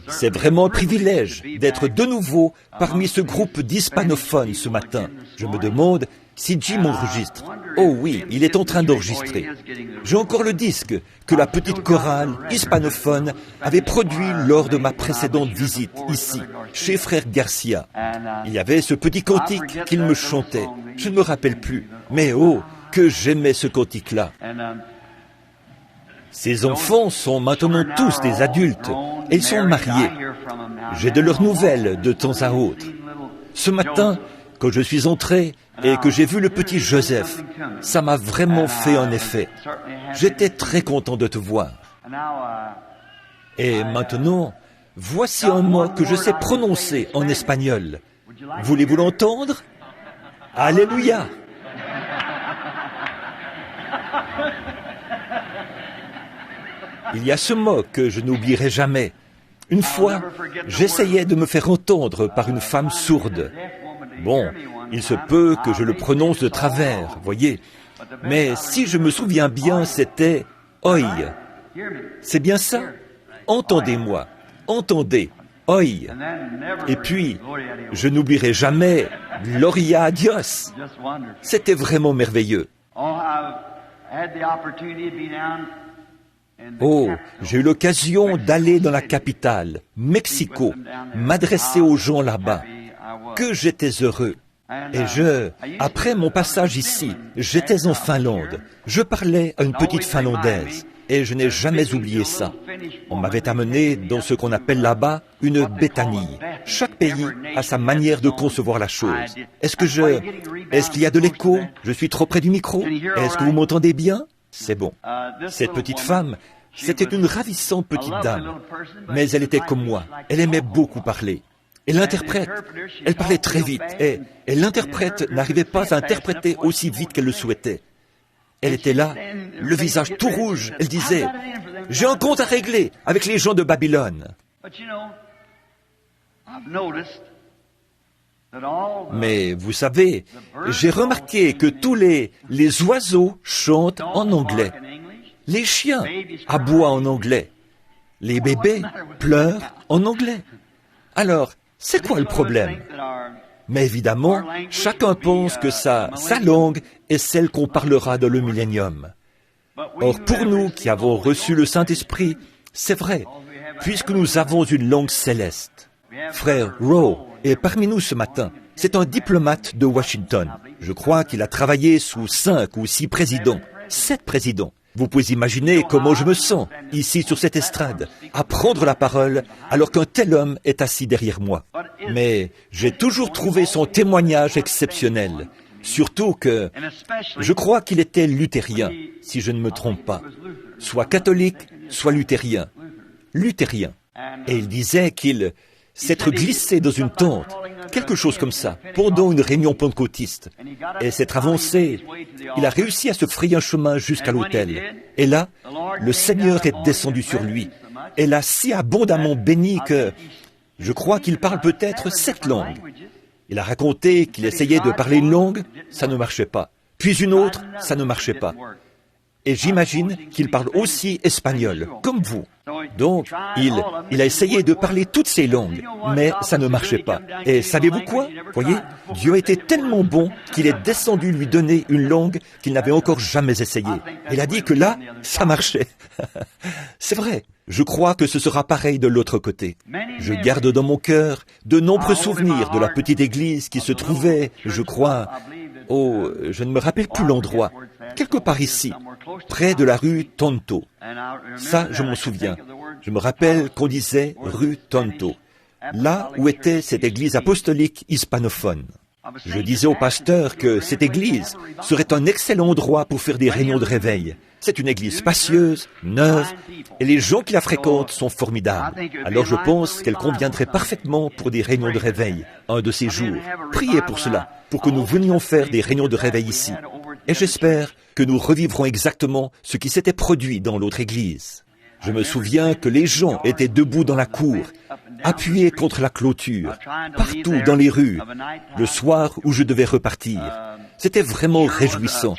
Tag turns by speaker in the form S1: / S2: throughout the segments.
S1: C'est vraiment un privilège d'être de nouveau parmi ce groupe d'hispanophones ce matin. Je me demande si Jim enregistre. Oh oui, il est en train d'enregistrer. J'ai encore le disque que la petite chorale hispanophone avait produit lors de ma précédente visite ici, chez Frère Garcia. Il y avait ce petit cantique qu'il me chantait. Je ne me rappelle plus, mais oh, que j'aimais ce cantique-là. Ces enfants sont maintenant tous des adultes et ils sont mariés. J'ai de leurs nouvelles de temps à autre. Ce matin, quand je suis entré et que j'ai vu le petit Joseph, ça m'a vraiment fait un effet. J'étais très content de te voir. Et maintenant, voici un mot que je sais prononcer en espagnol. Voulez-vous l'entendre? Alléluia! Il y a ce mot que je n'oublierai jamais. Une fois, j'essayais de me faire entendre par une femme sourde. Bon, il se peut que je le prononce de travers, voyez. Mais si je me souviens bien, c'était « oi ». C'est bien ça? Entendez-moi, entendez, « oi ». Et puis, je n'oublierai jamais « Gloria a Dios ». C'était vraiment merveilleux. Oh, j'ai eu l'occasion d'aller dans la capitale, Mexico, m'adresser aux gens là-bas. Que j'étais heureux. Et après mon passage ici, j'étais en Finlande. Je parlais à une petite Finlandaise. Et je n'ai jamais oublié ça. On m'avait amené dans ce qu'on appelle là-bas une Béthanie. Chaque pays a sa manière de concevoir la chose. Est-ce qu'il y a de l'écho? Je suis trop près du micro? Est-ce que vous m'entendez bien? C'est bon. Cette petite femme, c'était une ravissante petite dame. Mais elle était comme moi. Elle aimait beaucoup parler. Et l'interprète, elle parlait très vite. Et l'interprète n'arrivait pas à interpréter aussi vite qu'elle le souhaitait. Elle était là, le visage tout rouge. Elle disait, « J'ai un compte à régler avec les gens de Babylone. » Mais vous savez, j'ai remarqué que tous les oiseaux chantent en anglais. Les chiens aboient en anglais. Les bébés pleurent en anglais. Alors, c'est quoi le problème? Mais évidemment, chacun pense que sa langue est celle qu'on parlera dans le millénium. Or, pour nous qui avons reçu le Saint-Esprit, c'est vrai, puisque nous avons une langue céleste. Frère Rowe est parmi nous ce matin. C'est un diplomate de Washington. Je crois qu'il a travaillé sous 5 ou 6 présidents, 7 présidents. Vous pouvez imaginer comment je me sens, ici sur cette estrade, à prendre la parole alors qu'un tel homme est assis derrière moi. Mais j'ai toujours trouvé son témoignage exceptionnel, surtout que je crois qu'il était luthérien, si je ne me trompe pas. Soit catholique, soit luthérien. Luthérien. Et il disait qu'il s'être glissé dans une tente, quelque chose comme ça, pendant une réunion pentecôtiste, et s'être avancé. Il a réussi à se frayer un chemin jusqu'à l'autel. Et là, le Seigneur est descendu sur lui, et l'a si abondamment béni que je crois qu'il parle peut-être 7 langues. Il a raconté qu'il essayait de parler une langue, ça ne marchait pas. Puis une autre, ça ne marchait pas. Et j'imagine qu'il parle aussi espagnol, comme vous. Donc, il a essayé de parler toutes ces langues, mais ça ne marchait pas. Et savez-vous quoi? Voyez, Dieu a été tellement bon qu'il est descendu lui donner une langue qu'il n'avait encore jamais essayée. Il a dit que là, ça marchait. C'est vrai. Je crois que ce sera pareil de l'autre côté. Je garde dans mon cœur de nombreux souvenirs de la petite église qui se trouvait, je crois, je ne me rappelle plus l'endroit, quelque part ici, près de la rue Tonto. Ça, je m'en souviens. Je me rappelle qu'on disait rue Tonto, là où était cette église apostolique hispanophone. Je disais au pasteur que cette église serait un excellent endroit pour faire des réunions de réveil. C'est une église spacieuse, neuve, et les gens qui la fréquentent sont formidables. Alors je pense qu'elle conviendrait parfaitement pour des réunions de réveil, un de ces jours. Priez pour cela, pour que nous venions faire des réunions de réveil ici. Et j'espère que nous revivrons exactement ce qui s'était produit dans l'autre église. Je me souviens que les gens étaient debout dans la cour, appuyés contre la clôture, partout dans les rues, le soir où je devais repartir. C'était vraiment réjouissant.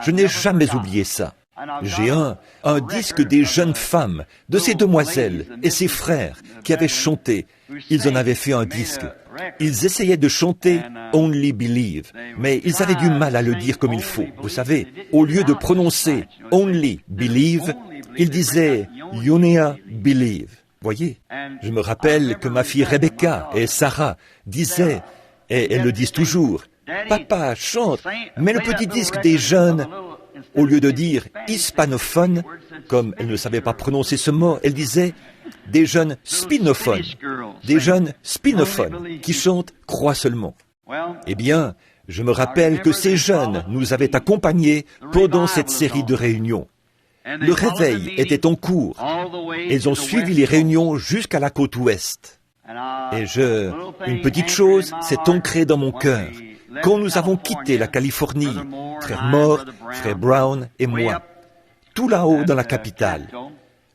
S1: Je n'ai jamais oublié ça. J'ai un disque des jeunes femmes, de ces demoiselles et ses frères, qui avaient chanté. Ils en avaient fait un disque. Ils essayaient de chanter « Only Believe », mais ils avaient du mal à le dire comme il faut. Vous savez, au lieu de prononcer « Only Believe », ils disaient « Yonea Believe ». Voyez, je me rappelle que ma fille Rebecca et Sarah disaient, et elles le disent toujours, « Papa, chante, mets le petit disque des jeunes ». Au lieu de dire « hispanophone », comme elles ne savaient pas prononcer ce mot, elles disaient « des jeunes spinophones », des jeunes spinophones qui chantent « crois seulement ». Eh bien, je me rappelle que ces jeunes nous avaient accompagnés pendant cette série de réunions. Le réveil était en cours. Ils ont suivi les réunions jusqu'à la côte ouest. Et une petite chose s'est ancrée dans mon cœur. Quand nous avons quitté la Californie, frère Moore, frère Brown et moi, tout là-haut dans la capitale,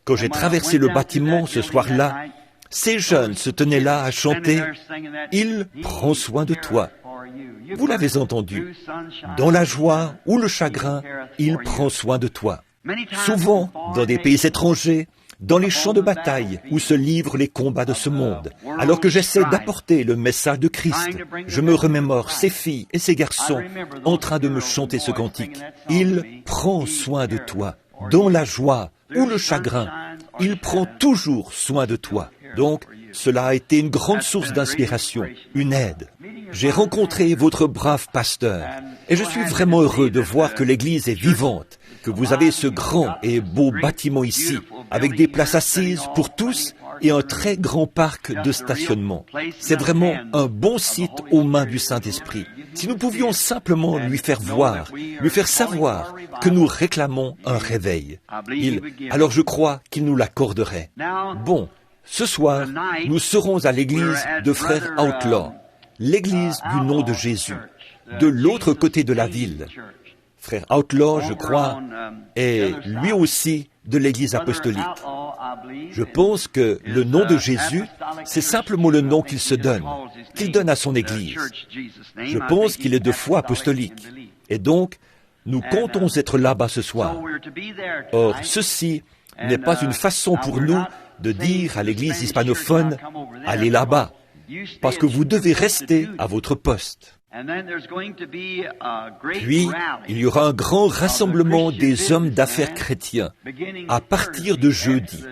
S1: quand j'ai traversé le bâtiment ce soir-là, ces jeunes se tenaient là à chanter « Il prend soin de toi ». Vous l'avez entendu. Dans la joie ou le chagrin, il prend soin de toi. Souvent, dans des pays étrangers, dans les champs de bataille où se livrent les combats de ce monde, alors que j'essaie d'apporter le message de Christ, je me remémore ces filles et ces garçons en train de me chanter ce cantique. Il prend soin de toi. Dans la joie ou le chagrin, il prend toujours soin de toi. Donc, cela a été une grande source d'inspiration, une aide. J'ai rencontré votre brave pasteur et je suis vraiment heureux de voir que l'Église est vivante, que vous avez ce grand et beau bâtiment ici, avec des places assises pour tous et un très grand parc de stationnement. C'est vraiment un bon site aux mains du Saint-Esprit. Si nous pouvions simplement lui faire voir, lui faire savoir que nous réclamons un réveil, alors je crois qu'il nous l'accorderait. Bon, ce soir, nous serons à l'église de Frère Outlaw, l'église du nom de Jésus, de l'autre côté de la ville. Frère Outlaw, je crois, est lui aussi de l'église apostolique. Je pense que le nom de Jésus, c'est simplement le nom qu'il se donne, qu'il donne à son église. Je pense qu'il est de foi apostolique. Et donc, nous comptons être là-bas ce soir. Or, ceci n'est pas une façon pour nous de dire à l'église hispanophone, allez là-bas, parce que vous devez rester à votre poste. Puis, il y aura un grand rassemblement des hommes d'affaires chrétiens à partir de jeudi,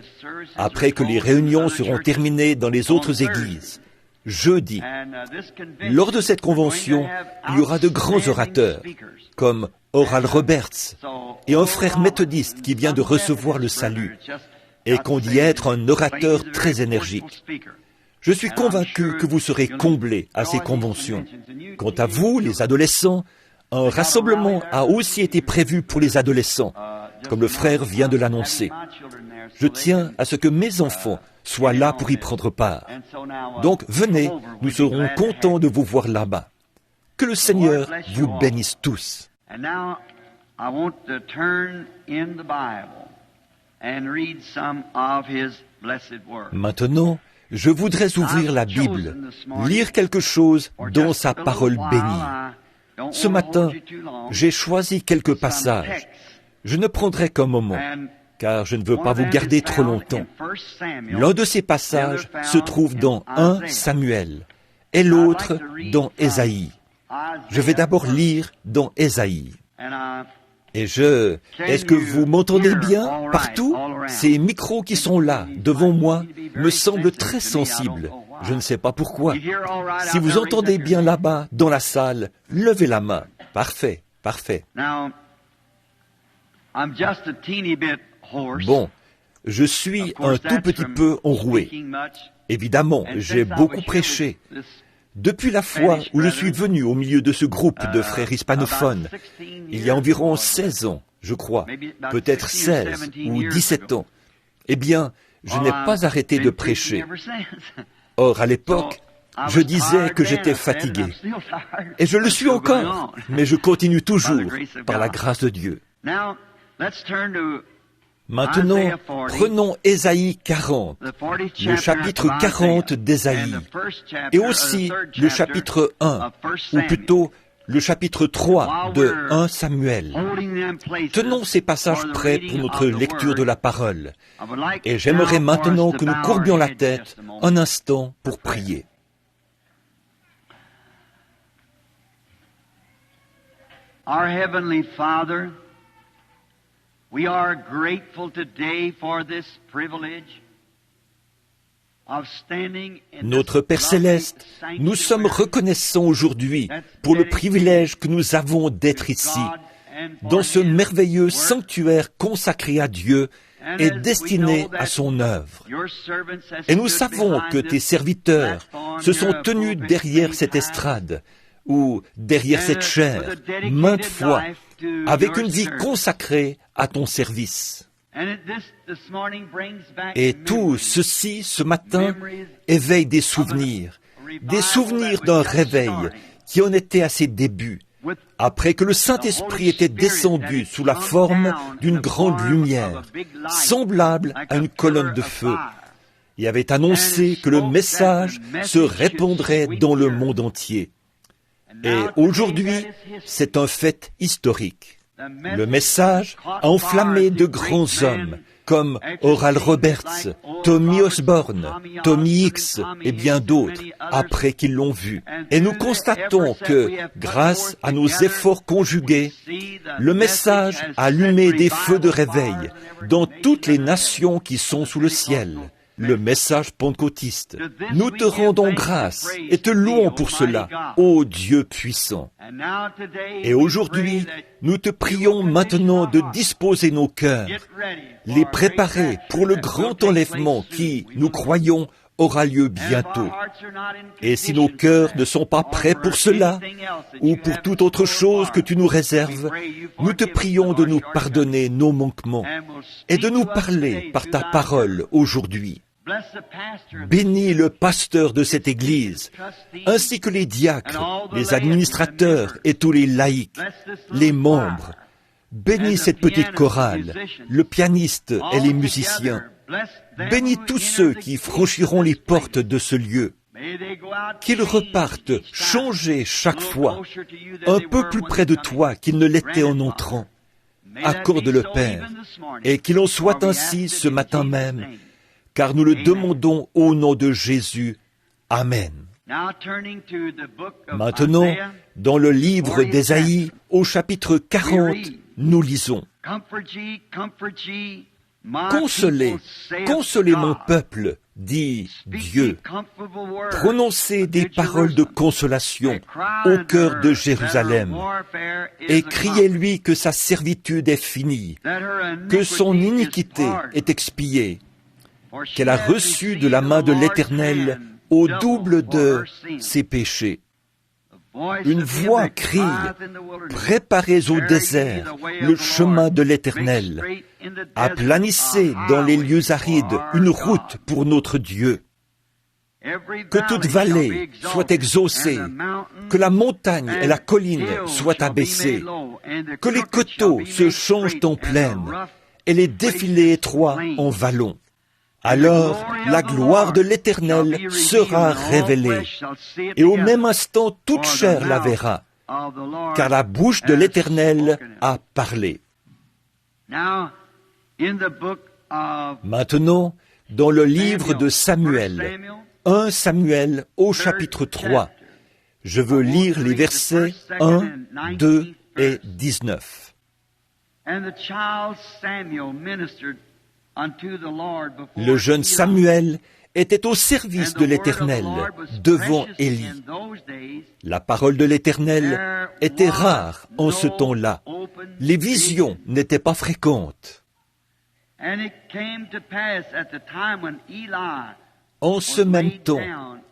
S1: après que les réunions seront terminées dans les autres églises. Jeudi. Lors de cette convention, il y aura de grands orateurs, comme Oral Roberts et un frère méthodiste qui vient de recevoir le salut et qu'on dit être un orateur très énergique. Je suis convaincu que vous serez comblés à ces conventions. Quant à vous, les adolescents, un rassemblement a aussi été prévu pour les adolescents, comme le frère vient de l'annoncer. Je tiens à ce que mes enfants soient là pour y prendre part. Donc venez, nous serons contents de vous voir là-bas. Que le Seigneur vous bénisse tous. Maintenant, je voudrais ouvrir la Bible, lire quelque chose dans sa parole bénie. Ce matin, j'ai choisi quelques passages. Je ne prendrai qu'un moment, car je ne veux pas vous garder trop longtemps. L'un de ces passages se trouve dans 1 Samuel et l'autre dans Ésaïe. Je vais d'abord lire dans Ésaïe. Est-ce que vous m'entendez bien partout? Ces micros qui sont là, devant moi, me semblent très sensibles. Je ne sais pas pourquoi. Si vous entendez bien là-bas, dans la salle, levez la main. Parfait, parfait. Bon, je suis un tout petit peu enroué. Évidemment, j'ai beaucoup prêché. Depuis la fois où je suis venu au milieu de ce groupe de frères hispanophones, il y a environ 16 ans, je crois, peut-être 16 ou 17 ans, eh bien, je n'ai pas arrêté de prêcher. Or, à l'époque, je disais que j'étais fatigué. Et je le suis encore, mais je continue toujours, par la grâce de Dieu. Maintenant, prenons Ésaïe 40, le chapitre 40 d'Ésaïe, et aussi le chapitre 1, ou plutôt le chapitre 3 de 1 Samuel. Tenons ces passages prêts pour notre lecture de la parole. Et j'aimerais maintenant que nous courbions la tête un instant pour prier.
S2: Our Heavenly Father, we are grateful today for this privilege.
S1: Notre Père Céleste, nous sommes reconnaissants aujourd'hui pour le privilège que nous avons d'être ici, dans ce merveilleux sanctuaire consacré à Dieu et destiné à son œuvre. Et nous savons que tes serviteurs se sont tenus derrière cette estrade, ou derrière cette chaire, maintes fois, avec une vie consacrée à ton service. Et tout ceci, ce matin, éveille des souvenirs d'un réveil qui en était à ses débuts, après que le Saint-Esprit était descendu sous la forme d'une grande lumière, semblable à une colonne de feu, et avait annoncé que le message se répandrait dans le monde entier. Et aujourd'hui, c'est un fait historique. Le message a enflammé de grands hommes comme Oral Roberts, Tommy Osborne, Tommy Hicks et bien d'autres après qu'ils l'ont vu. Et nous constatons que, grâce à nos efforts conjugués, le message a allumé des feux de réveil dans toutes les nations qui sont sous le ciel. Le message pentecôtiste. Nous te rendons grâce et te louons pour cela, ô Dieu puissant. Et aujourd'hui, nous te prions maintenant de disposer nos cœurs, les préparer pour le grand enlèvement qui, nous croyons, aura lieu bientôt. Et si nos cœurs ne sont pas prêts pour cela, ou pour toute autre chose que tu nous réserves, nous te prions de nous pardonner nos manquements et de nous parler par ta parole aujourd'hui. Bénis le pasteur de cette Église, ainsi que les diacres, les administrateurs et tous les laïcs, les membres. Bénis cette petite chorale, le pianiste et les musiciens. Bénis tous ceux qui franchiront les portes de ce lieu. Qu'ils repartent changés chaque fois, un peu plus près de toi qu'ils ne l'étaient en entrant. Accorde-le, Père, et qu'il en soit ainsi ce matin même, car nous le demandons au nom de Jésus. Amen. Maintenant, dans le livre d'Ésaïe, au chapitre 40, nous lisons « Consolez, consolez mon peuple, dit Dieu. Prononcez des paroles de consolation au cœur de Jérusalem et criez-lui que sa servitude est finie, que son iniquité est expiée, qu'elle a reçu de la main de l'Éternel au double de ses péchés. Une voix crie, préparez au désert le chemin de l'Éternel, aplanissez dans les lieux arides une route pour notre Dieu. Que toute vallée soit exaucée, que la montagne et la colline soient abaissées, que les coteaux se changent en plaine et les défilés étroits en vallons. Alors la gloire de l'Éternel sera révélée, et au même instant toute chair la verra, car la bouche de l'Éternel a parlé. Maintenant, dans le livre de Samuel, 1 Samuel au chapitre 3, je veux lire les versets 1, 2 et 19. Le jeune Samuel était au service de l'Éternel devant Élie. La parole de l'Éternel était rare en ce temps-là. Les visions n'étaient pas fréquentes. En ce même temps,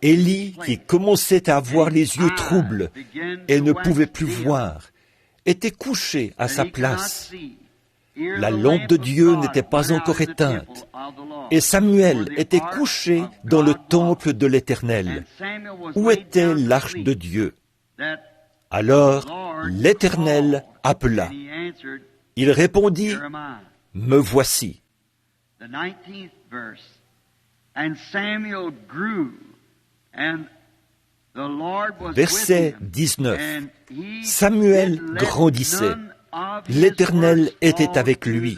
S1: Élie, qui commençait à avoir les yeux troubles et ne pouvait plus voir, était couché à sa place. La lampe de Dieu n'était pas encore éteinte, et Samuel était couché dans le temple de l'Éternel, où était l'arche de Dieu. Alors l'Éternel appela. Il répondit, « Me voici. » Verset 19. Samuel grandissait. L'Éternel était avec lui.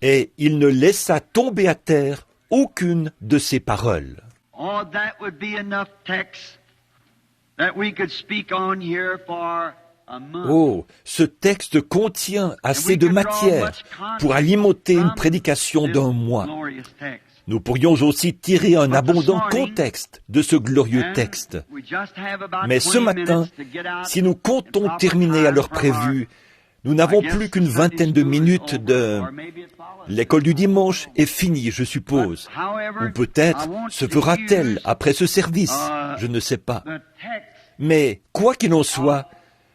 S1: Et il ne laissa tomber à terre aucune de ses paroles.
S2: Oh, that would be enough text that we could speak on here for a month.
S1: Oh, ce texte contient assez de matière pour alimenter une prédication d'un mois. Nous pourrions aussi tirer un abondant contexte de ce glorieux texte. Mais ce matin, si nous comptons terminer à l'heure prévue, nous n'avons plus qu'une vingtaine de minutes de... L'école du dimanche est finie, je suppose. Ou peut-être se fera-t-elle après ce service, je ne sais pas. Mais, quoi qu'il en soit,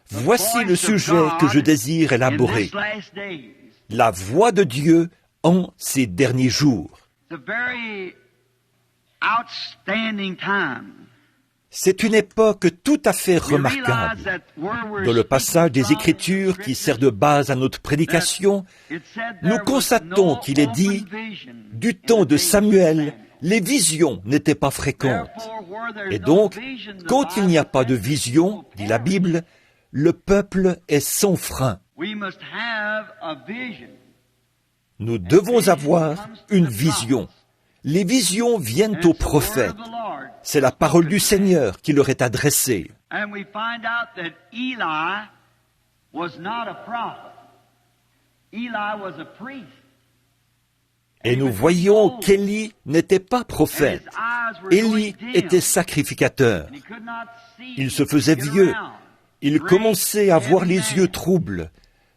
S1: voici le sujet que je désire élaborer. La voix de Dieu en ces derniers jours. C'est une époque tout à fait remarquable. Dans le passage des Écritures qui sert de base à notre prédication, nous constatons qu'il est dit, du temps de Samuel, les visions n'étaient pas fréquentes. Et donc, quand il n'y a pas de vision, dit la Bible, le peuple est sans frein. Nous devons avoir une vision. Les visions viennent aux prophètes. C'est la parole du Seigneur qui leur est adressée. Et nous voyons qu'Élie n'était pas prophète. Élie était sacrificateur. Il se faisait vieux. Il commençait à avoir les yeux troubles,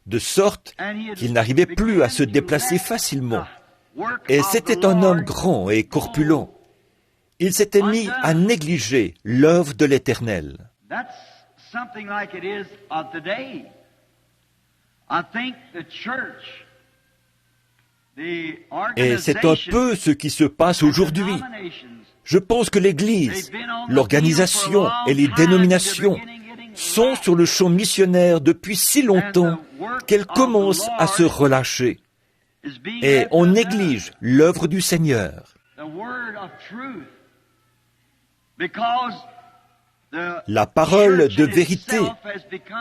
S1: de sorte qu'il n'arrivait plus à se déplacer facilement. Et c'était un homme grand et corpulent. Il s'était mis à négliger l'œuvre de l'Éternel. Et c'est un peu ce qui se passe aujourd'hui. Je pense que l'Église, l'organisation et les dénominations sont sur le champ missionnaire depuis si longtemps qu'elles commencent à se relâcher. Et on néglige l'œuvre du Seigneur. La parole de vérité,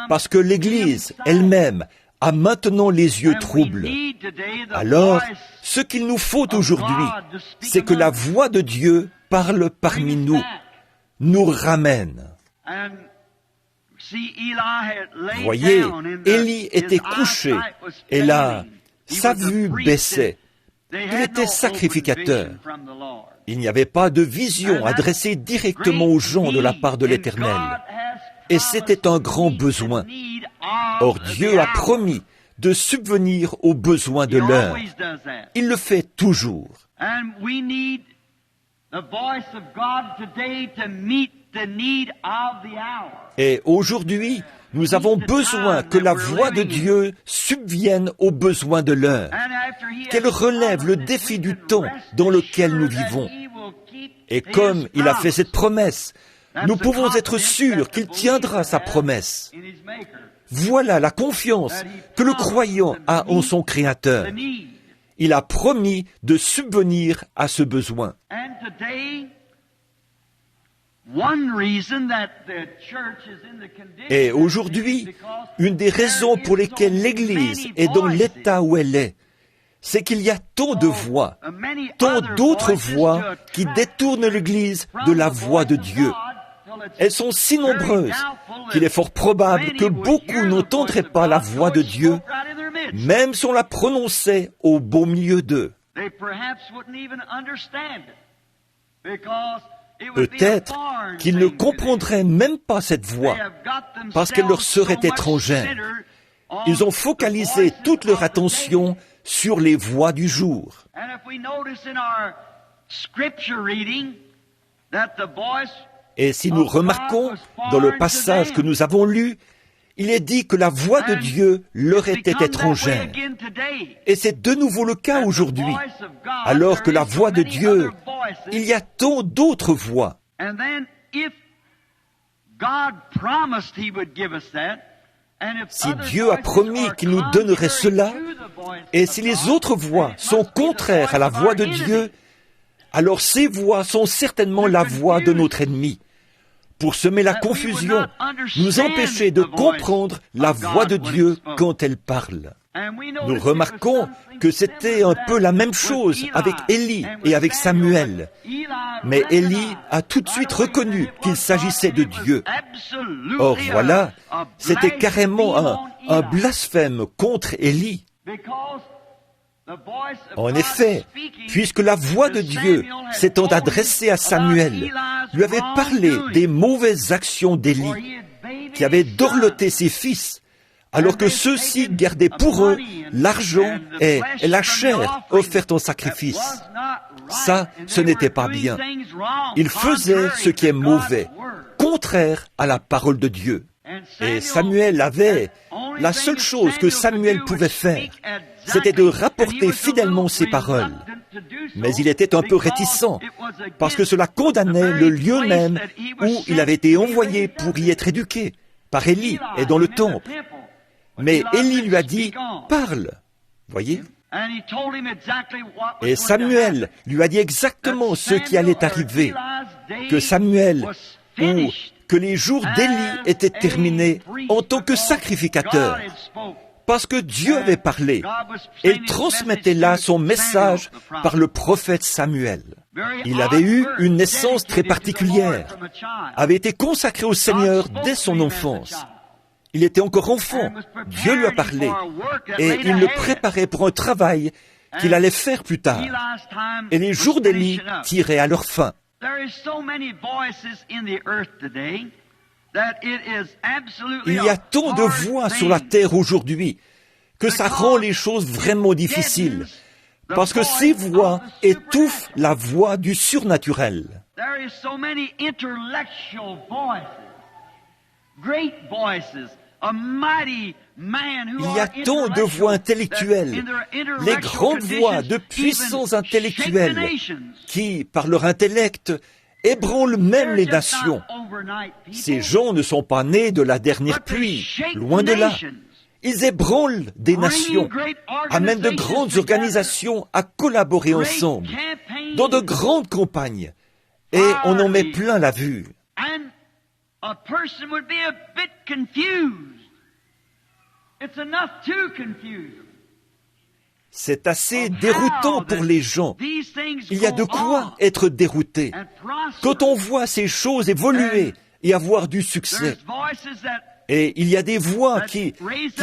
S1: parce que l'Église elle-même a maintenant les yeux troubles. Alors, ce qu'il nous faut aujourd'hui, c'est que la voix de Dieu parle parmi nous, nous ramène. Voyez, Élie était couché, et là, sa vue baissait. Il était sacrificateur. Il n'y avait pas de vision adressée directement aux gens de la part de l'Éternel. Et c'était un grand besoin. Or Dieu a promis de subvenir aux besoins de l'heure. Il le fait toujours. Et aujourd'hui, nous avons besoin que la voix de Dieu subvienne aux besoins de l'heure, qu'elle relève le défi du temps dans lequel nous vivons. Et comme il a fait cette promesse, nous pouvons être sûrs qu'il tiendra sa promesse. Voilà la confiance que le croyant a en son Créateur. Il a promis de subvenir à ce besoin. Et aujourd'hui, une des raisons pour lesquelles l'Église est dans l'état où elle est, c'est qu'il y a tant de voix, tant d'autres voix qui détournent l'Église de la voix de Dieu. Elles sont si nombreuses qu'il est fort probable que beaucoup n'entendraient pas la voix de Dieu, même si on la prononçait au beau milieu d'eux. Peut-être qu'ils ne comprendraient même pas cette voix, parce qu'elle leur serait étrangère. Ils ont focalisé toute leur attention sur les voix du jour. Et si nous remarquons dans le passage que nous avons lu, il est dit que la voix de Dieu leur était étrangère. Et c'est de nouveau le cas aujourd'hui. Alors que la voix de Dieu, il y a tant d'autres voix. Si Dieu a promis qu'il nous donnerait cela, et si les autres voix sont contraires à la voix de Dieu, alors ces voix sont certainement la voix de notre ennemi. pour semer la confusion, nous empêcher de comprendre la voix de Dieu quand elle parle. Nous remarquons que c'était un peu la même chose avec Élie et avec Samuel. Mais Élie a tout de suite reconnu qu'il s'agissait de Dieu. Or voilà, c'était carrément un blasphème contre Élie. En effet, puisque la voix de Dieu, s'étant adressée à Samuel, lui avait parlé des mauvaises actions d'Élie, qui avait dorloté ses fils, alors que ceux-ci gardaient pour eux l'argent et la chair offerte en sacrifice. Ça, ce n'était pas bien. Ils faisaient ce qui est mauvais, contraire à la parole de Dieu. Et Samuel avait, la seule chose que Samuel pouvait faire, c'était de rapporter fidèlement ses paroles. Mais il était un peu réticent, parce que cela condamnait le lieu même où il avait été envoyé pour y être éduqué, par Élie et dans le temple. Mais Élie lui a dit, « Parle !» Voyez ? Et Samuel lui a dit exactement ce qui allait arriver, que Samuel, ou que les jours d'Élie étaient terminés en tant que sacrificateur, parce que Dieu avait parlé, et il transmettait là son message par le prophète Samuel. Il avait eu une naissance très particulière, avait été consacré au Seigneur dès son enfance. Il était encore enfant, Dieu lui a parlé, et il le préparait pour un travail qu'il allait faire plus tard. Et les jours d'Élie tiraient à leur fin. Il y a tant de voix sur la terre aujourd'hui que ça rend les choses vraiment difficiles, parce que ces voix étouffent la voix du surnaturel. Il y a tant de voix intellectuelles, les grandes voix de puissants intellectuels qui, par leur intellect, ébranlent même les nations. Ces gens ne sont pas nés de la dernière pluie, loin de là. Ils ébranlent des nations, amènent de grandes organisations à collaborer ensemble, dans de grandes campagnes, et on en met plein la vue.
S2: A person would be a bit confused. It's enough to confuse them.
S1: C'est assez déroutant pour les gens. Il y a de quoi être dérouté quand on voit ces choses évoluer et avoir du succès. Et il y a des voix qui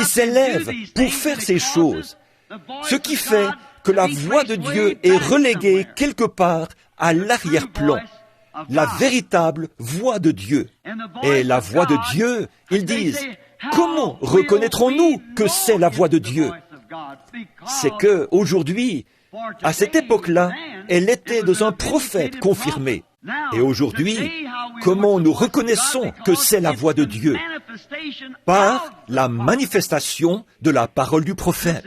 S1: s'élèvent pour faire ces choses, ce qui fait que la voix de Dieu est reléguée quelque part à l'arrière-plan. La véritable voix de Dieu. Et la voix de Dieu, ils disent, comment reconnaîtrons-nous que c'est la voix de Dieu? C'est que, aujourd'hui, à cette époque-là, elle était dans un prophète confirmé. Et aujourd'hui, comment nous reconnaissons que c'est la voix de Dieu? Par la manifestation de la parole du prophète.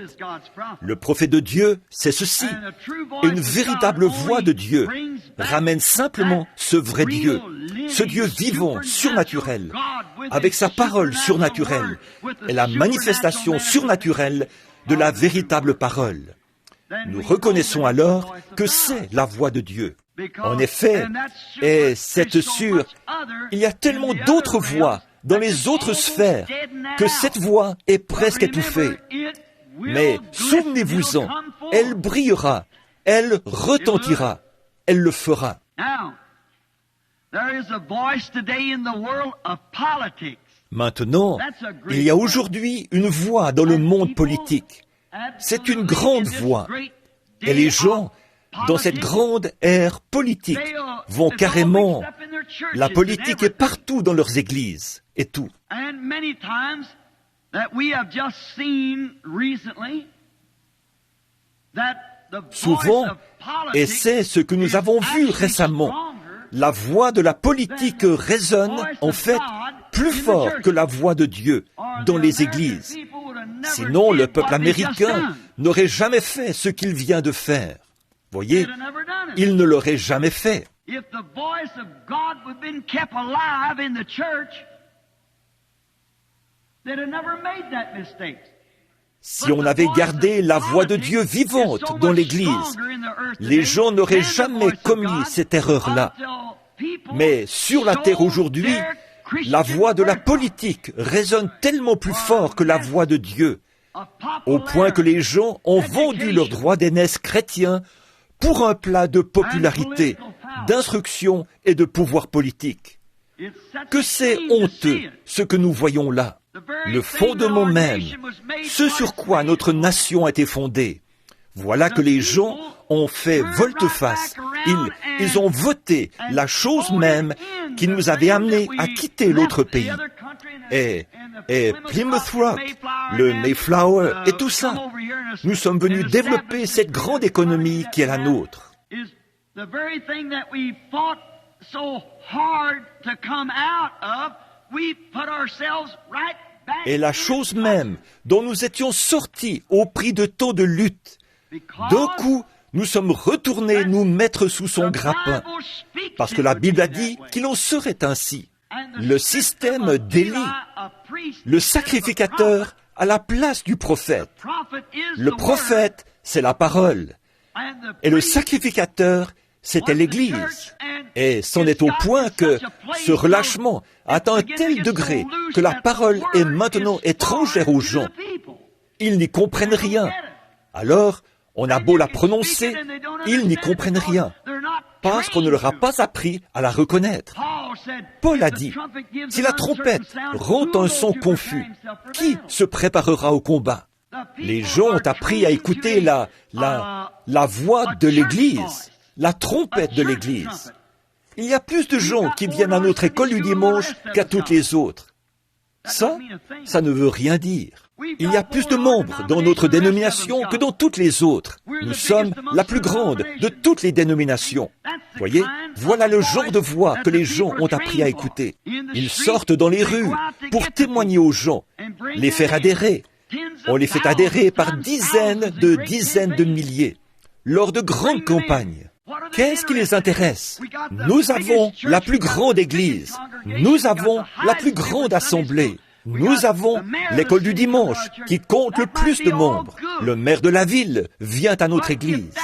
S1: Le prophète de Dieu, c'est ceci. Une véritable voix de Dieu ramène simplement ce vrai Dieu, ce Dieu vivant, surnaturel, avec sa parole surnaturelle et la manifestation surnaturelle de la véritable parole. Nous reconnaissons alors que c'est la voix de Dieu. En effet, et c'est sûr, il y a tellement d'autres voix dans les autres sphères que cette voix est presque étouffée. Mais souvenez-vous-en, elle brillera, elle retentira, elle le fera. Maintenant, il y a aujourd'hui une voix dans le monde politique. C'est une grande voix. Et les gens, dans cette grande ère politique, vont carrément... La politique est partout dans leurs églises et tout. Souvent, et c'est ce que nous avons vu récemment, la voix de la politique résonne en fait plus fort que la voix de Dieu dans les églises. Sinon, le peuple américain n'aurait jamais fait ce qu'il vient de faire. Voyez, il ne l'aurait jamais fait. Si on avait gardé la voix de Dieu vivante dans l'Église, les gens n'auraient jamais commis cette erreur-là. Mais sur la terre aujourd'hui, la voix de la politique résonne tellement plus fort que la voix de Dieu, au point que les gens ont vendu leur droit d'aînesse chrétien pour un plat de popularité, d'instruction et de pouvoir politique. Que c'est honteux ce que nous voyons là, le fondement même, ce sur quoi notre nation a été fondée. Voilà que les gens ont fait volte-face. Ils ont voté la chose même qui nous avait amenés à quitter l'autre pays. Et Plymouth Rock, le Mayflower et tout ça, nous sommes venus développer cette grande économie qui est la nôtre. Et la chose même dont nous étions sortis au prix de tant de luttes, d'un coup, nous sommes retournés nous mettre sous son grappin, parce que la Bible a dit qu'il en serait ainsi. Le système d'Élie, le sacrificateur à la place du prophète. Le prophète, c'est la parole. Et le sacrificateur, c'était l'Église. Et c'en est au point que ce relâchement atteint un tel degré que la parole est maintenant étrangère aux gens. Ils n'y comprennent rien. Alors, on a beau la prononcer, ils n'y comprennent rien, parce qu'on ne leur a pas appris à la reconnaître. Paul a dit, si la trompette rend un son confus, qui se préparera au combat? Les gens ont appris à écouter la voix de l'Église, la trompette de l'Église. Il y a plus de gens qui viennent à notre école du dimanche qu'à toutes les autres. Ça ne veut rien dire. Il y a plus de membres dans notre dénomination que dans toutes les autres. Nous sommes la plus grande de toutes les dénominations. Voyez, voilà le genre de voix que les gens ont appris à écouter. Ils sortent dans les rues pour témoigner aux gens, les faire adhérer. On les fait adhérer par dizaines de milliers, lors de grandes campagnes. Qu'est-ce qui les intéresse? Nous avons la plus grande église. Nous avons la plus grande assemblée. Nous avons l'école du dimanche qui compte le plus de membres. Le maire de la ville vient à notre église.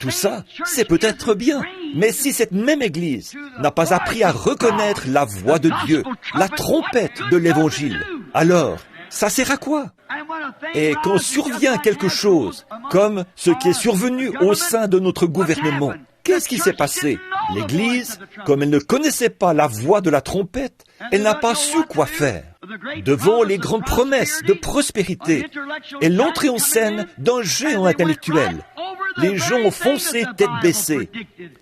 S1: Tout ça, c'est peut-être bien. Mais si cette même église n'a pas appris à reconnaître la voix de Dieu, la trompette de l'évangile, alors, ça sert à quoi? Et quand survient quelque chose, comme ce qui est survenu au sein de notre gouvernement, qu'est-ce qui s'est passé? L'Église, comme elle ne connaissait pas la voix de la trompette, elle n'a pas su quoi faire. Devant les grandes promesses de prospérité et l'entrée en scène d'un géant intellectuel, les gens ont foncé tête baissée,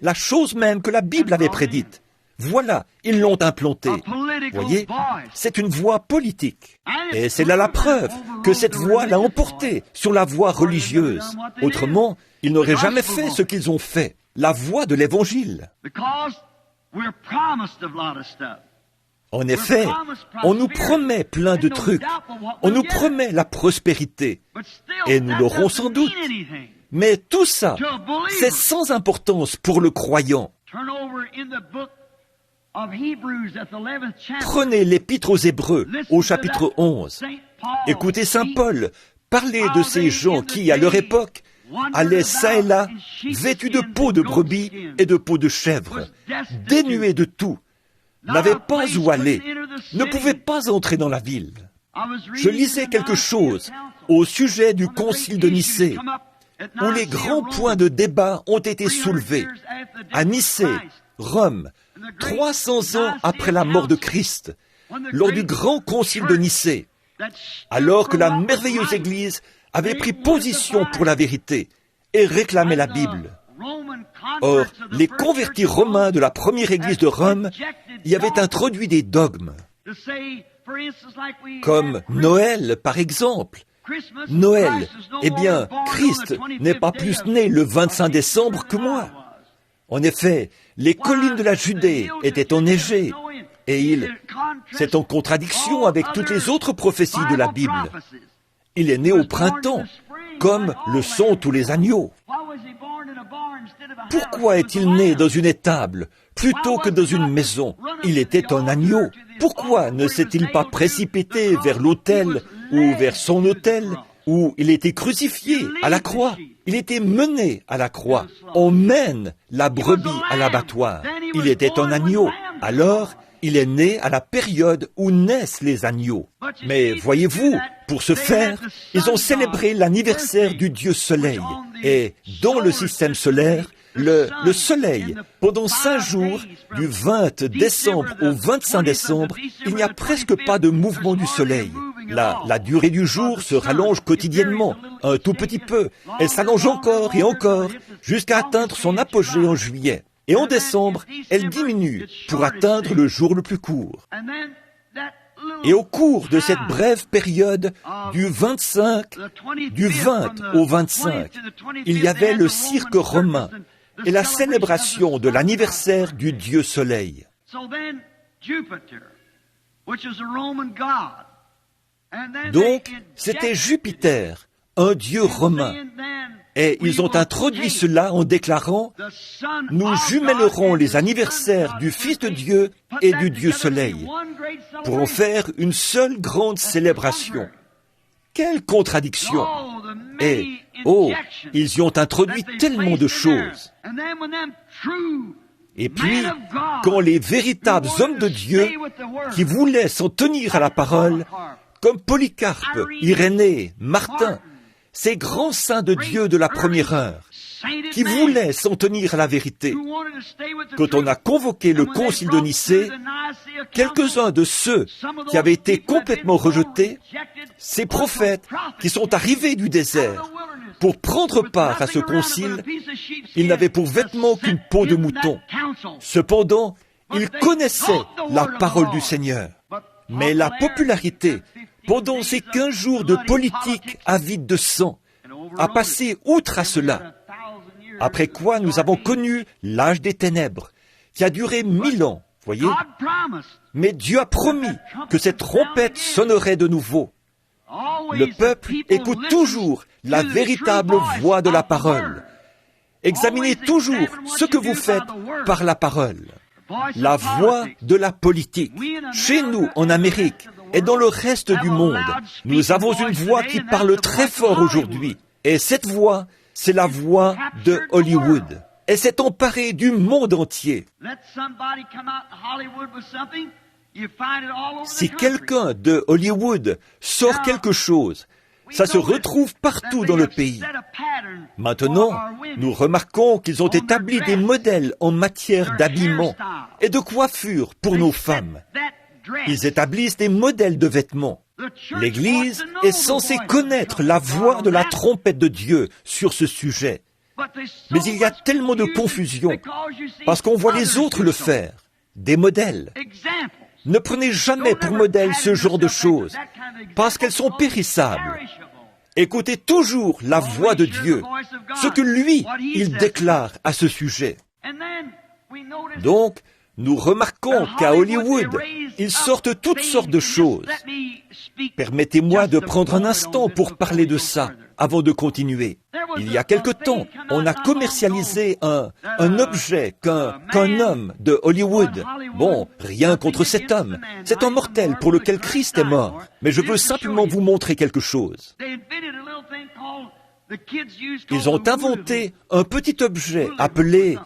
S1: la chose même que la Bible avait prédite. Voilà, ils l'ont implantée. Voyez, c'est une voix politique. Et c'est là la preuve que cette voix l'a emporté sur la voie religieuse. Autrement, ils n'auraient jamais fait ce qu'ils ont fait. La voix de l'Évangile. En effet, on nous promet plein de trucs. On nous promet la prospérité. Et nous l'aurons sans doute. Mais tout ça, c'est sans importance pour le croyant. Prenez l'Épître aux Hébreux, au chapitre 11. Écoutez Saint Paul parler de ces gens qui, à leur époque, allaient çà et là, vêtus de peau de brebis et de peau de chèvre, dénués de tout, n'avaient pas où aller, ne pouvaient pas entrer dans la ville. Je lisais quelque chose au sujet du concile de Nicée, où les grands points de débat ont été soulevés. À Nicée, Rome, 300 ans après la mort de Christ, lors du grand concile de Nicée, alors que la merveilleuse Église avait pris position pour la vérité et réclamait la Bible. Or, les convertis romains de la première Église de Rome y avaient introduit des dogmes, comme Noël, par exemple. Noël, eh bien, Christ n'est pas plus né le 25 décembre que moi. En effet, les collines de la Judée étaient enneigées, et c'est en contradiction avec toutes les autres prophéties de la Bible. Il est né au printemps, comme le sont tous les agneaux. Pourquoi est-il né dans une étable plutôt que dans une maison? Il était un agneau. Pourquoi ne s'est-il pas précipité vers l'autel ou vers son autel où il était crucifié à la croix. Il était mené à la croix. On mène la brebis à l'abattoir. Il était un agneau. Alors, il est né à la période où naissent les agneaux. Mais voyez-vous, pour ce faire, ils ont célébré l'anniversaire du dieu Soleil. Et dans le système solaire, le Soleil, pendant 5 jours, du 20 décembre au 25 décembre, il n'y a presque pas de mouvement du Soleil. La durée du jour se rallonge quotidiennement, un tout petit peu. Elle s'allonge encore et encore, jusqu'à atteindre son apogée en juillet. Et en décembre, elle diminue pour atteindre le jour le plus court. Et au cours de cette brève période du 20 au 25, il y avait le cirque romain et la célébration de l'anniversaire du dieu Soleil. Donc, c'était Jupiter, un dieu romain. Et ils ont introduit cela en déclarant « Nous jumellerons les anniversaires du Fils de Dieu et du Dieu Soleil pour en faire une seule grande célébration. » Quelle contradiction! Et, ils y ont introduit tellement de choses. Et puis, quand les véritables hommes de Dieu qui voulaient s'en tenir à la parole, comme Polycarpe, Irénée, Martin, ces grands saints de Dieu de la première heure, qui voulaient s'en tenir à la vérité. Quand on a convoqué le concile de Nicée, quelques-uns de ceux qui avaient été complètement rejetés, ces prophètes qui sont arrivés du désert pour prendre part à ce concile, ils n'avaient pour vêtement qu'une peau de mouton. Cependant, ils connaissaient la parole du Seigneur. Mais la popularité, pendant ces 15 jours de politique avide de sang, a passé outre à cela. Après quoi nous avons connu l'âge des ténèbres, qui a duré 1000 ans, voyez. Mais Dieu a promis que cette trompette sonnerait de nouveau. Le peuple écoute toujours la véritable voix de la parole. Examinez toujours ce que vous faites par la parole. La voix de la politique. Chez nous, en Amérique, et dans le reste du monde, nous avons une voix qui parle très fort aujourd'hui. Et cette voix, c'est la voix de Hollywood. Elle s'est emparée du monde entier. Si quelqu'un de Hollywood sort quelque chose, ça se retrouve partout dans le pays. Maintenant, nous remarquons qu'ils ont établi des modèles en matière d'habillement et de coiffure pour nos femmes. Ils établissent des modèles de vêtements. L'Église est censée connaître la voix de la trompette de Dieu sur ce sujet. Mais il y a tellement de confusion parce qu'on voit les autres le faire. Des modèles. Ne prenez jamais pour modèle ce genre de choses parce qu'elles sont périssables. Écoutez toujours la voix de Dieu, ce que lui, il déclare à ce sujet. Donc, nous remarquons qu'à Hollywood, ils sortent toutes sortes de choses. Permettez-moi de prendre un instant pour parler de ça, avant de continuer. Il y a quelque temps, on a commercialisé un objet qu'un homme de Hollywood. Bon, rien contre cet homme. C'est un mortel pour lequel Christ est mort. Mais je veux simplement vous montrer quelque chose. Ils ont inventé un petit objet appelé,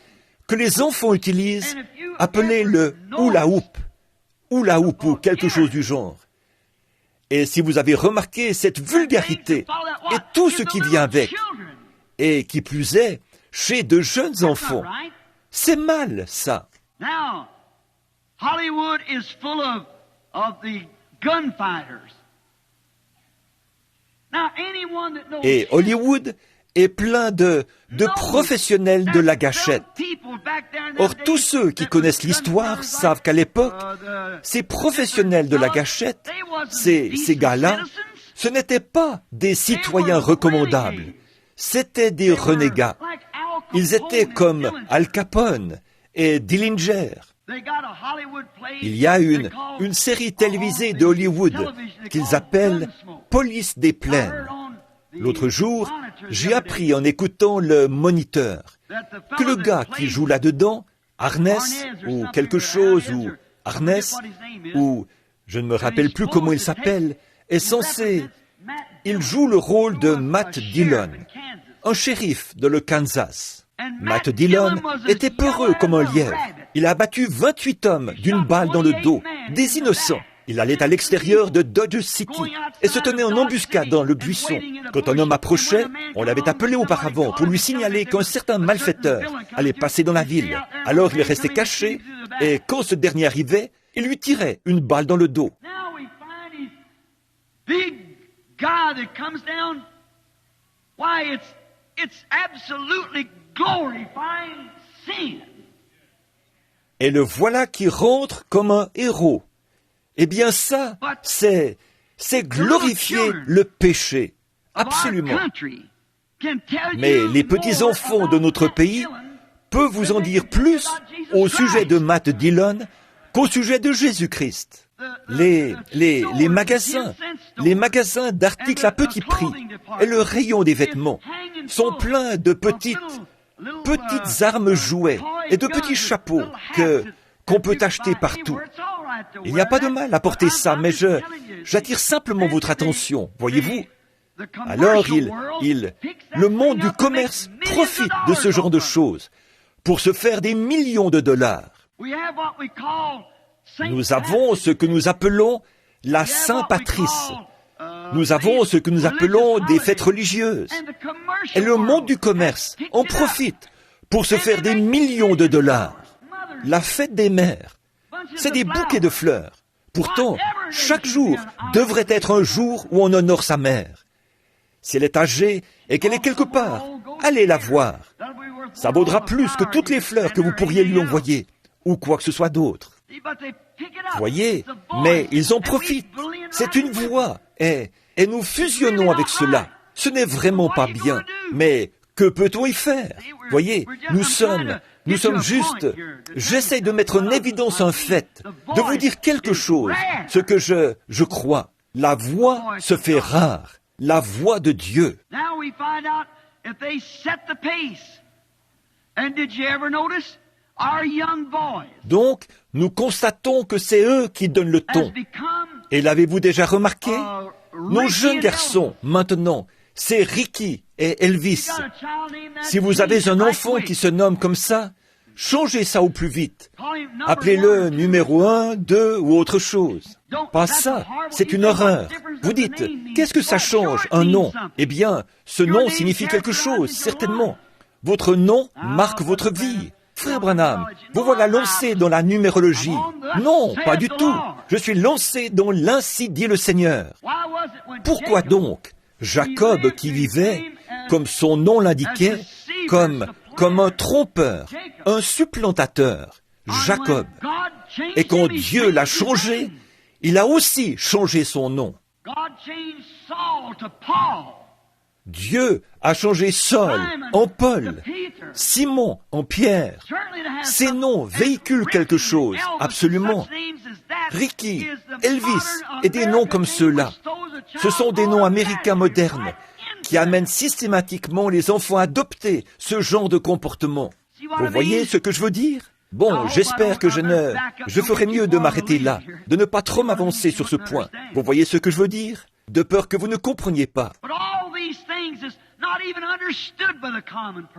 S1: que les enfants utilisent, appelé le hula hoop ou quelque chose du genre. Et si vous avez remarqué cette vulgarité et tout ce qui vient avec, et qui plus est, chez de jeunes enfants, c'est mal, ça.
S2: Hollywood is full of the gunfighters.
S1: Et Hollywood est plein de professionnels de la gâchette. Or, tous ceux qui connaissent l'histoire savent qu'à l'époque, ces professionnels de la gâchette, ces gars-là, ce n'étaient pas des citoyens recommandables, c'étaient des renégats. Ils étaient comme Al Capone et Dillinger. Il y a une série télévisée de Hollywood qu'ils appellent « Police des plaines ». L'autre jour, j'ai appris en écoutant le moniteur que le gars qui joue là-dedans, Arness ou quelque chose, ou Arness, ou je ne me rappelle plus comment il s'appelle, est censé il joue le rôle de Matt Dillon, un shérif de le Kansas. Matt Dillon était peureux comme un lièvre. Il a abattu 28 hommes d'une balle dans le dos, des innocents. Il allait à l'extérieur de Dodge City et se tenait en embuscade dans le buisson. Quand un homme approchait, on l'avait appelé auparavant pour lui signaler qu'un certain malfaiteur allait passer dans la ville. Alors il restait caché et quand ce dernier arrivait, il lui tirait une balle dans le dos. Et le voilà qui rentre comme un héros. Eh bien ça, c'est glorifier le péché, absolument. Mais les petits-enfants de notre pays peuvent vous en dire plus au sujet de Matt Dillon qu'au sujet de Jésus-Christ. Les magasins d'articles à petit prix et le rayon des vêtements sont pleins de petites armes jouets et de petits chapeaux qu'on peut acheter partout. Il n'y a pas de mal à porter ça, mais j'attire simplement votre attention, voyez-vous. Alors le monde du commerce profite de ce genre de choses pour se faire des millions de dollars. Nous avons ce que nous appelons la Saint-Patrice. Nous avons ce que nous appelons des fêtes religieuses. Et le monde du commerce en profite pour se faire des millions de dollars. La fête des mères, c'est des bouquets de fleurs. Pourtant, chaque jour devrait être un jour où on honore sa mère. Si elle est âgée et qu'elle est quelque part, allez la voir. Ça vaudra plus que toutes les fleurs que vous pourriez lui envoyer, ou quoi que ce soit d'autre. Voyez, mais ils en profitent. C'est une voie, et nous fusionnons avec cela. Ce n'est vraiment pas bien, mais que peut-on y faire? Voyez, nous sommes juste... J'essaie de mettre en évidence un fait, de vous dire quelque chose, ce que je crois. La voix se fait rare, la voix de Dieu. Donc, nous constatons que c'est eux qui donnent le ton. Et l'avez-vous déjà remarqué? Nos jeunes garçons, maintenant, c'est Ricky et Elvis. Si vous avez un enfant qui se nomme comme ça, changez ça au plus vite. Appelez-le numéro 1, 2 ou autre chose. Pas ça, c'est une horreur. Vous dites, qu'est-ce que ça change, un nom? Eh bien, ce nom signifie quelque chose, certainement. Votre nom marque votre vie. Frère Branham, vous voilà lancé dans la numérologie. Non, pas du tout. Je suis lancé dans l'Ainsi dit le Seigneur. Pourquoi donc Jacob qui vivait, comme son nom l'indiquait, comme un trompeur, un supplantateur, Jacob. Et quand Dieu l'a changé, il a aussi changé son nom. Dieu a changé Saul en Paul, Simon en Pierre. Ces noms véhiculent quelque chose, absolument. Ricky, Elvis et des noms comme ceux-là. Ce sont des noms américains modernes qui amènent systématiquement les enfants à adopter ce genre de comportement. Vous voyez ce que je veux dire? Bon, j'espère que je ferai mieux de m'arrêter là, de ne pas trop m'avancer sur ce point. Vous voyez ce que je veux dire? De peur que vous ne compreniez pas.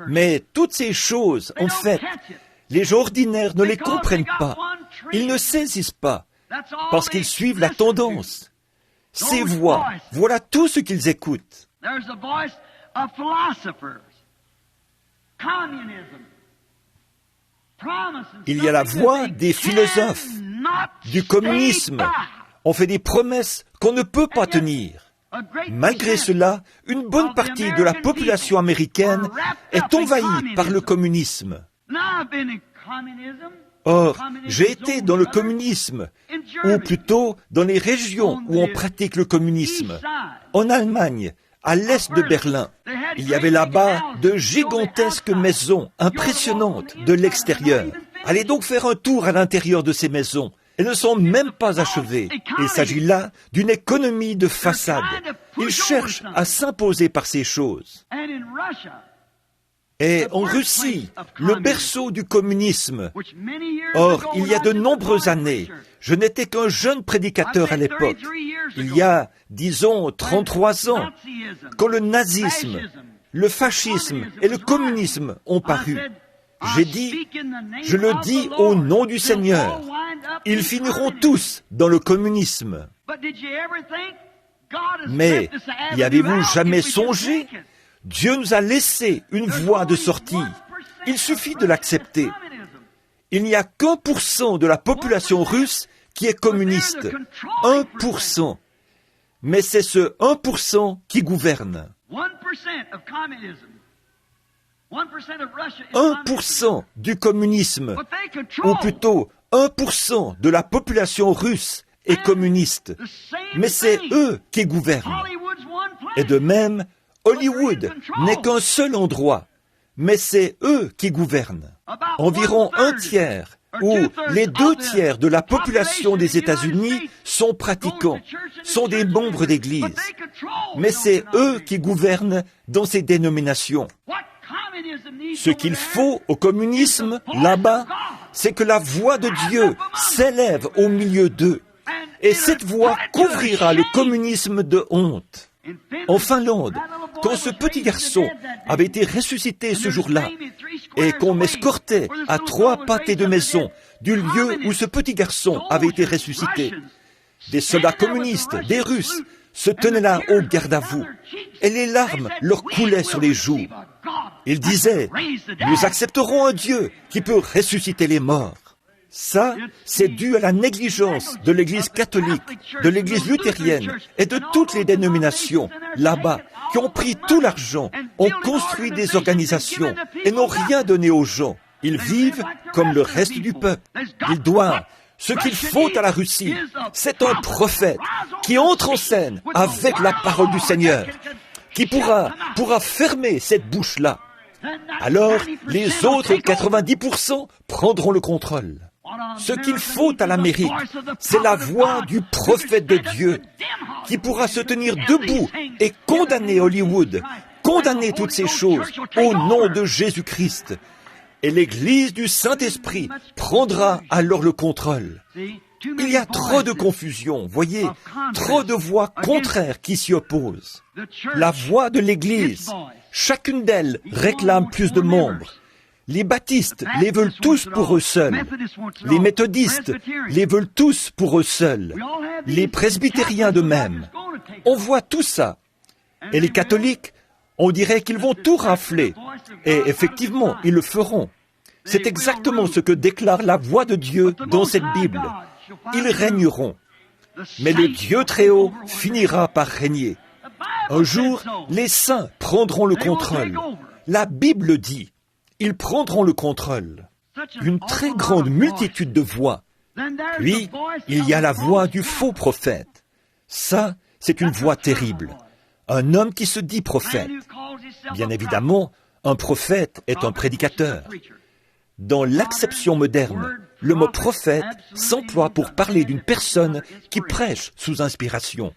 S1: Mais toutes ces choses, en fait, les gens ordinaires ne les comprennent pas. Ils ne saisissent pas, parce qu'ils suivent la tendance. Ces voix, voilà tout ce qu'ils écoutent. Il y a la voix des philosophes, du communisme. On fait des promesses qu'on ne peut pas tenir. Malgré cela, une bonne partie de la population américaine est envahie par le communisme. Or, j'ai été dans le communisme, ou plutôt dans les régions où on pratique le communisme. En Allemagne, à l'est de Berlin, il y avait là-bas de gigantesques maisons impressionnantes de l'extérieur. Allez donc faire un tour à l'intérieur de ces maisons. Elles ne sont même pas achevées. Il s'agit là d'une économie de façade. Ils cherchent à s'imposer par ces choses. Et en Russie, le berceau du communisme. Or, il y a de nombreuses années, Je n'étais qu'un jeune prédicateur à l'époque. Il y a, disons, 33 ans, quand le nazisme, le fascisme et le communisme ont paru. J'ai dit, je le dis au nom du Seigneur, ils finiront tous dans le communisme. Mais y avez-vous jamais songé? Dieu nous a laissé une voie de sortie. Il suffit de l'accepter. Il n'y a qu'1% de la population russe qui est communiste. 1%. Mais c'est ce 1% qui gouverne. 1% du communisme, ou plutôt 1% de la population russe est communiste. Mais c'est eux qui gouvernent. Et de même, Hollywood n'est qu'un seul endroit, mais c'est eux qui gouvernent. Environ 1/3 ou les 2/3 de la population des États-Unis sont pratiquants, sont des membres d'église. Mais c'est eux qui gouvernent dans ces dénominations. Ce qu'il faut au communisme, là-bas, c'est que la voix de Dieu s'élève au milieu d'eux. Et cette voix couvrira le communisme de honte. En Finlande, quand ce petit garçon avait été ressuscité ce jour-là, et qu'on m'escortait à 3 pâtés de maison du lieu où ce petit garçon avait été ressuscité, des soldats communistes, des Russes, se tenaient là au garde-à-vous, et les larmes leur coulaient sur les joues. Ils disaient, « Nous accepterons un Dieu qui peut ressusciter les morts. » Ça, c'est dû à la négligence de l'Église catholique, de l'Église luthérienne et de toutes les dénominations là-bas qui ont pris tout l'argent, ont construit des organisations et n'ont rien donné aux gens. Ils vivent comme le reste du peuple. Ils doivent. Ce qu'il faut à la Russie, c'est un prophète qui entre en scène avec la parole du Seigneur, qui pourra fermer cette bouche-là. Alors, les autres 90% prendront le contrôle. Ce qu'il faut à l'Amérique, c'est la voix du prophète de Dieu qui pourra se tenir debout et condamner Hollywood, condamner toutes ces choses au nom de Jésus-Christ. Et l'Église du Saint-Esprit prendra alors le contrôle. Il y a trop de confusion, voyez, trop de voix contraires qui s'y opposent. La voix de l'Église, chacune d'elles réclame plus de membres. Les baptistes les veulent tous pour eux seuls. Les méthodistes les veulent tous pour eux seuls. Les presbytériens de même. On voit tout ça. Et les catholiques, on dirait qu'ils vont tout rafler. Et effectivement, ils le feront. C'est exactement ce que déclare la voix de Dieu dans cette Bible. Ils régneront. Mais le Dieu très haut finira par régner. Un jour, les saints prendront le contrôle. La Bible dit, ils prendront le contrôle. Une très grande multitude de voix. Puis, il y a la voix du faux prophète. Ça, c'est une voix terrible. Un homme qui se dit prophète. Bien évidemment, un prophète est un prédicateur. Dans l'acception moderne, le mot prophète s'emploie pour parler d'une personne qui prêche sous inspiration.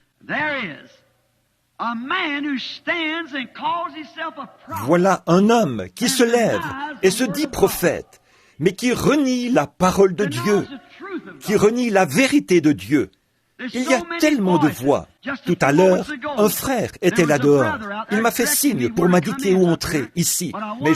S1: Voilà un homme qui se lève et se dit prophète, mais qui renie la parole de Dieu, qui renie la vérité de Dieu. Il y a tellement de voix. Tout à l'heure, un frère était là dehors. Il m'a fait signe pour m'indiquer où entrer, ici. Mais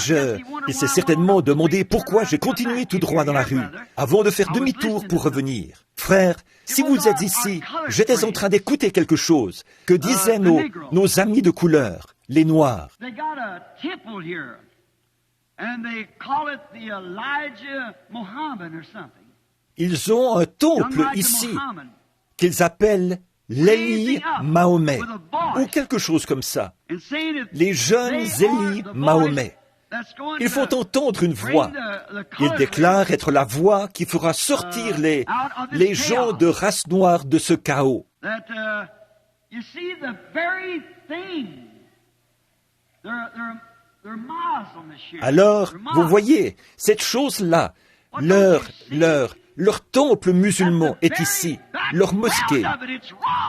S1: il s'est certainement demandé pourquoi j'ai continué tout droit dans la rue, avant de faire demi-tour pour revenir. Frère, si vous êtes ici, j'étais en train d'écouter quelque chose que disaient nos amis de couleur, les Noirs. Ils ont un temple ici qu'ils appellent l'Élie Mahomet, ou quelque chose comme ça. Les jeunes Élie Mahomet. Ils font entendre une voix. Ils déclarent être la voix qui fera sortir les gens de race noire de ce chaos. Alors, vous voyez, cette chose-là, leur temple musulman est ici, leur mosquée.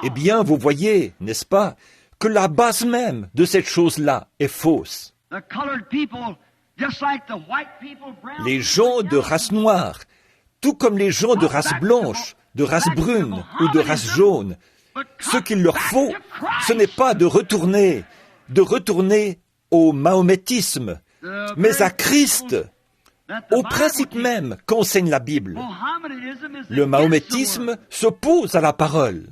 S1: Eh bien, vous voyez, n'est-ce pas, que la base même de cette chose-là est fausse. Les gens de race noire, tout comme les gens de race blanche, de race brune ou de race jaune. Ce qu'il leur faut, ce n'est pas de retourner au mahométisme, mais à Christ, au principe même qu'enseigne la Bible. Le mahométisme s'oppose à la parole.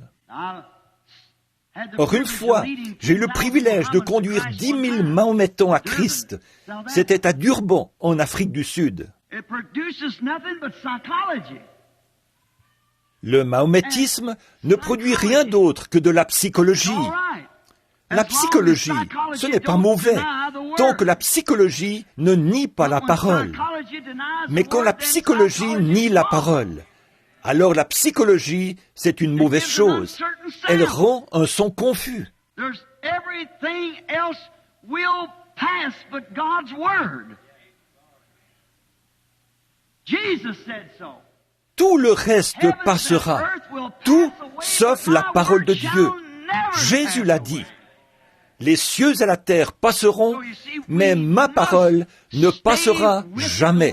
S1: Or, une fois, j'ai eu le privilège de conduire 10 000 mahométans à Christ. C'était à Durban, en Afrique du Sud. Le mahométisme ne produit rien d'autre que de la psychologie. La psychologie, ce n'est pas mauvais, tant que la psychologie ne nie pas la parole. Mais quand la psychologie nie la parole, alors la psychologie, c'est une mauvaise chose. Elle rend un son confus. Tout le reste passera, tout sauf la parole de Dieu. Jésus l'a dit. Les cieux et la terre passeront, mais ma parole ne passera jamais.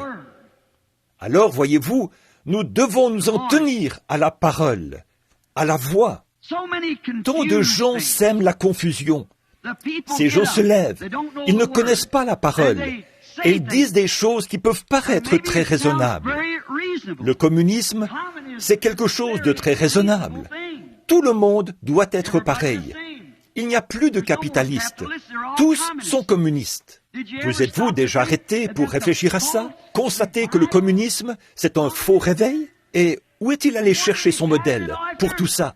S1: Alors, voyez-vous, nous devons nous en tenir à la parole, à la voix. Tant de gens sèment la confusion. Ces gens se lèvent, ils ne connaissent pas la parole, et ils disent des choses qui peuvent paraître très raisonnables. Le communisme, c'est quelque chose de très raisonnable. Tout le monde doit être pareil. Il n'y a plus de capitalistes. Tous sont communistes. Vous êtes-vous déjà arrêté pour réfléchir à ça? Constater que le communisme, c'est un faux réveil? Et où est-il allé chercher son modèle pour tout ça?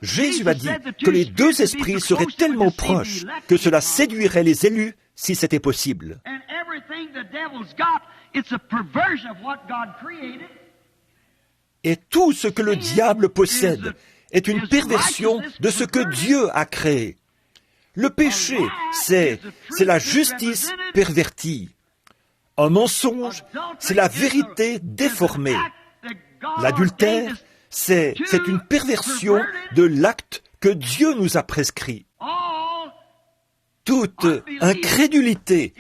S1: Jésus a dit que les deux esprits seraient tellement proches que cela séduirait les élus si c'était possible. Et tout ce que le diable possède est une perversion de ce que Dieu a créé. Le péché, c'est la justice pervertie. Un mensonge, c'est la vérité déformée. L'adultère, c'est une perversion de l'acte que Dieu nous a prescrit. Toute incrédulité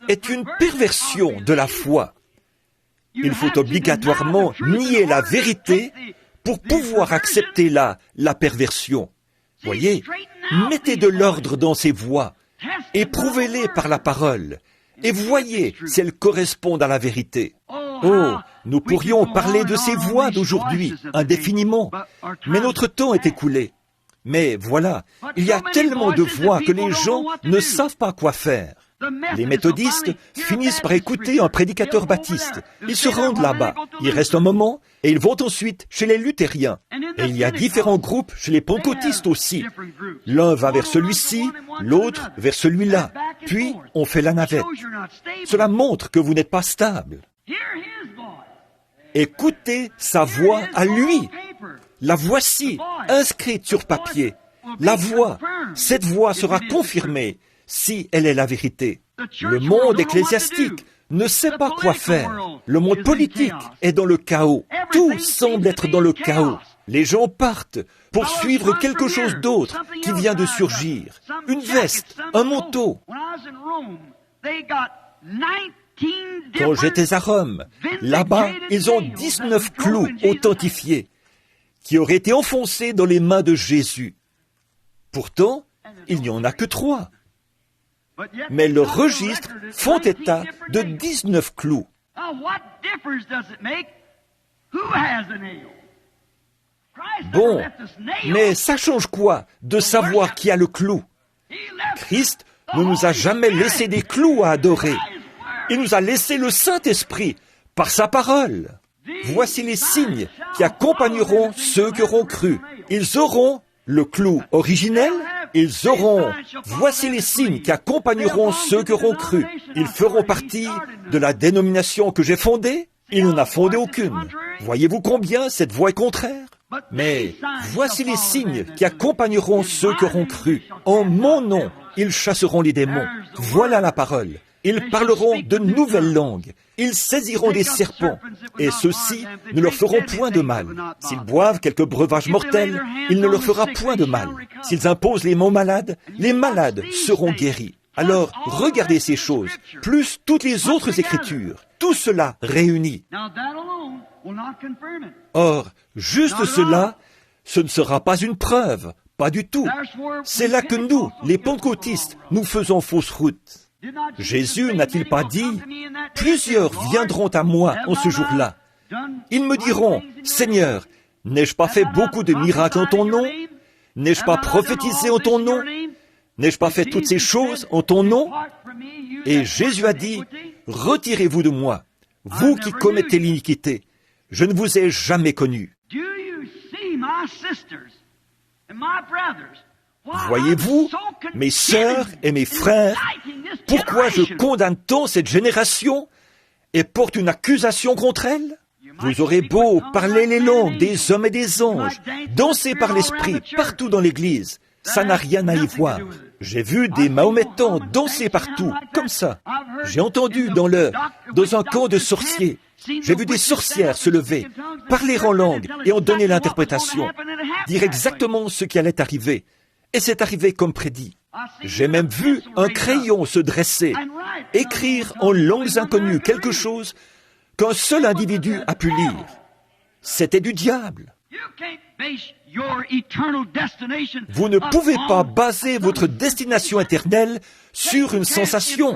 S1: est une perversion de la foi. Il faut obligatoirement nier la vérité pour pouvoir accepter la perversion. Voyez, mettez de l'ordre dans ces voies, éprouvez-les par la parole, et voyez si elles correspondent à la vérité. Oh, nous pourrions parler de ces voix d'aujourd'hui indéfiniment, mais notre temps est écoulé. Mais voilà, il y a tellement de voix que les gens ne savent pas quoi faire. Les méthodistes finissent par écouter un prédicateur baptiste. Ils se rendent là-bas, ils restent un moment, et ils vont ensuite chez les luthériens. Et il y a différents groupes chez les pentecôtistes aussi. L'un va vers celui-ci, l'autre vers celui-là. Puis, on fait la navette. Cela montre que vous n'êtes pas stable. Écoutez sa voix à lui. La voici, inscrite sur papier. La voix, cette voix sera confirmée si elle est la vérité. Le monde ecclésiastique ne sait pas quoi faire. Le monde politique est dans le chaos. Tout semble être dans le chaos. Les gens partent pour suivre quelque chose d'autre qui vient de surgir. Une veste, un manteau. Quand j'étais à Rome, là-bas, ils ont 19 clous authentifiés qui auraient été enfoncés dans les mains de Jésus. Pourtant, il n'y en a que 3. Mais le registre font état de 19 clous. Bon, mais ça change quoi de savoir qui a le clou? Christ ne nous a jamais laissé des clous à adorer. Il nous a laissé le Saint-Esprit par sa parole. Voici les signes qui accompagneront ceux qui auront cru. Ils auront le clou originel, voici les signes qui accompagneront ceux qui auront cru. Ils feront partie de la dénomination que j'ai fondée. Il n'en a fondé aucune. Voyez-vous combien cette voie est contraire? Mais voici les signes qui accompagneront ceux qui auront cru. En mon nom, ils chasseront les démons. Voilà la parole. Ils parleront de nouvelles langues. Ils saisiront des serpents. Et ceux-ci ne leur feront point de mal. S'ils boivent quelques breuvages mortels, il ne leur fera point de mal. S'ils imposent les malades seront guéris. Alors, regardez ces choses, plus toutes les autres Écritures. Tout cela réuni. Or, juste cela, ce ne sera pas une preuve, pas du tout. C'est là que nous, les pentecôtistes, nous faisons fausse route. Jésus n'a-t-il pas dit, « Plusieurs viendront à moi en ce jour-là. Ils me diront, « Seigneur, n'ai-je pas fait beaucoup de miracles en ton nom? N'ai-je pas prophétisé en ton nom? N'ai-je pas fait toutes ces choses en ton nom? » Et Jésus a dit, « Retirez-vous de moi, vous qui commettez l'iniquité. Je ne vous ai jamais connu. » Voyez-vous, mes sœurs et mes frères, pourquoi je condamne tant cette génération et porte une accusation contre elle? Vous aurez beau parler les langues des hommes et des anges, danser par l'esprit partout dans l'Église, ça n'a rien à y voir. J'ai vu des Mahométans danser partout, comme ça. J'ai entendu dans un camp de sorciers, j'ai vu des sorcières se lever, parler en langue et en donner l'interprétation, dire exactement ce qui allait arriver. Et c'est arrivé comme prédit. J'ai même vu un crayon se dresser, écrire en langues inconnues quelque chose qu'un seul individu a pu lire. C'était du diable. Vous ne pouvez pas baser votre destination éternelle sur une sensation.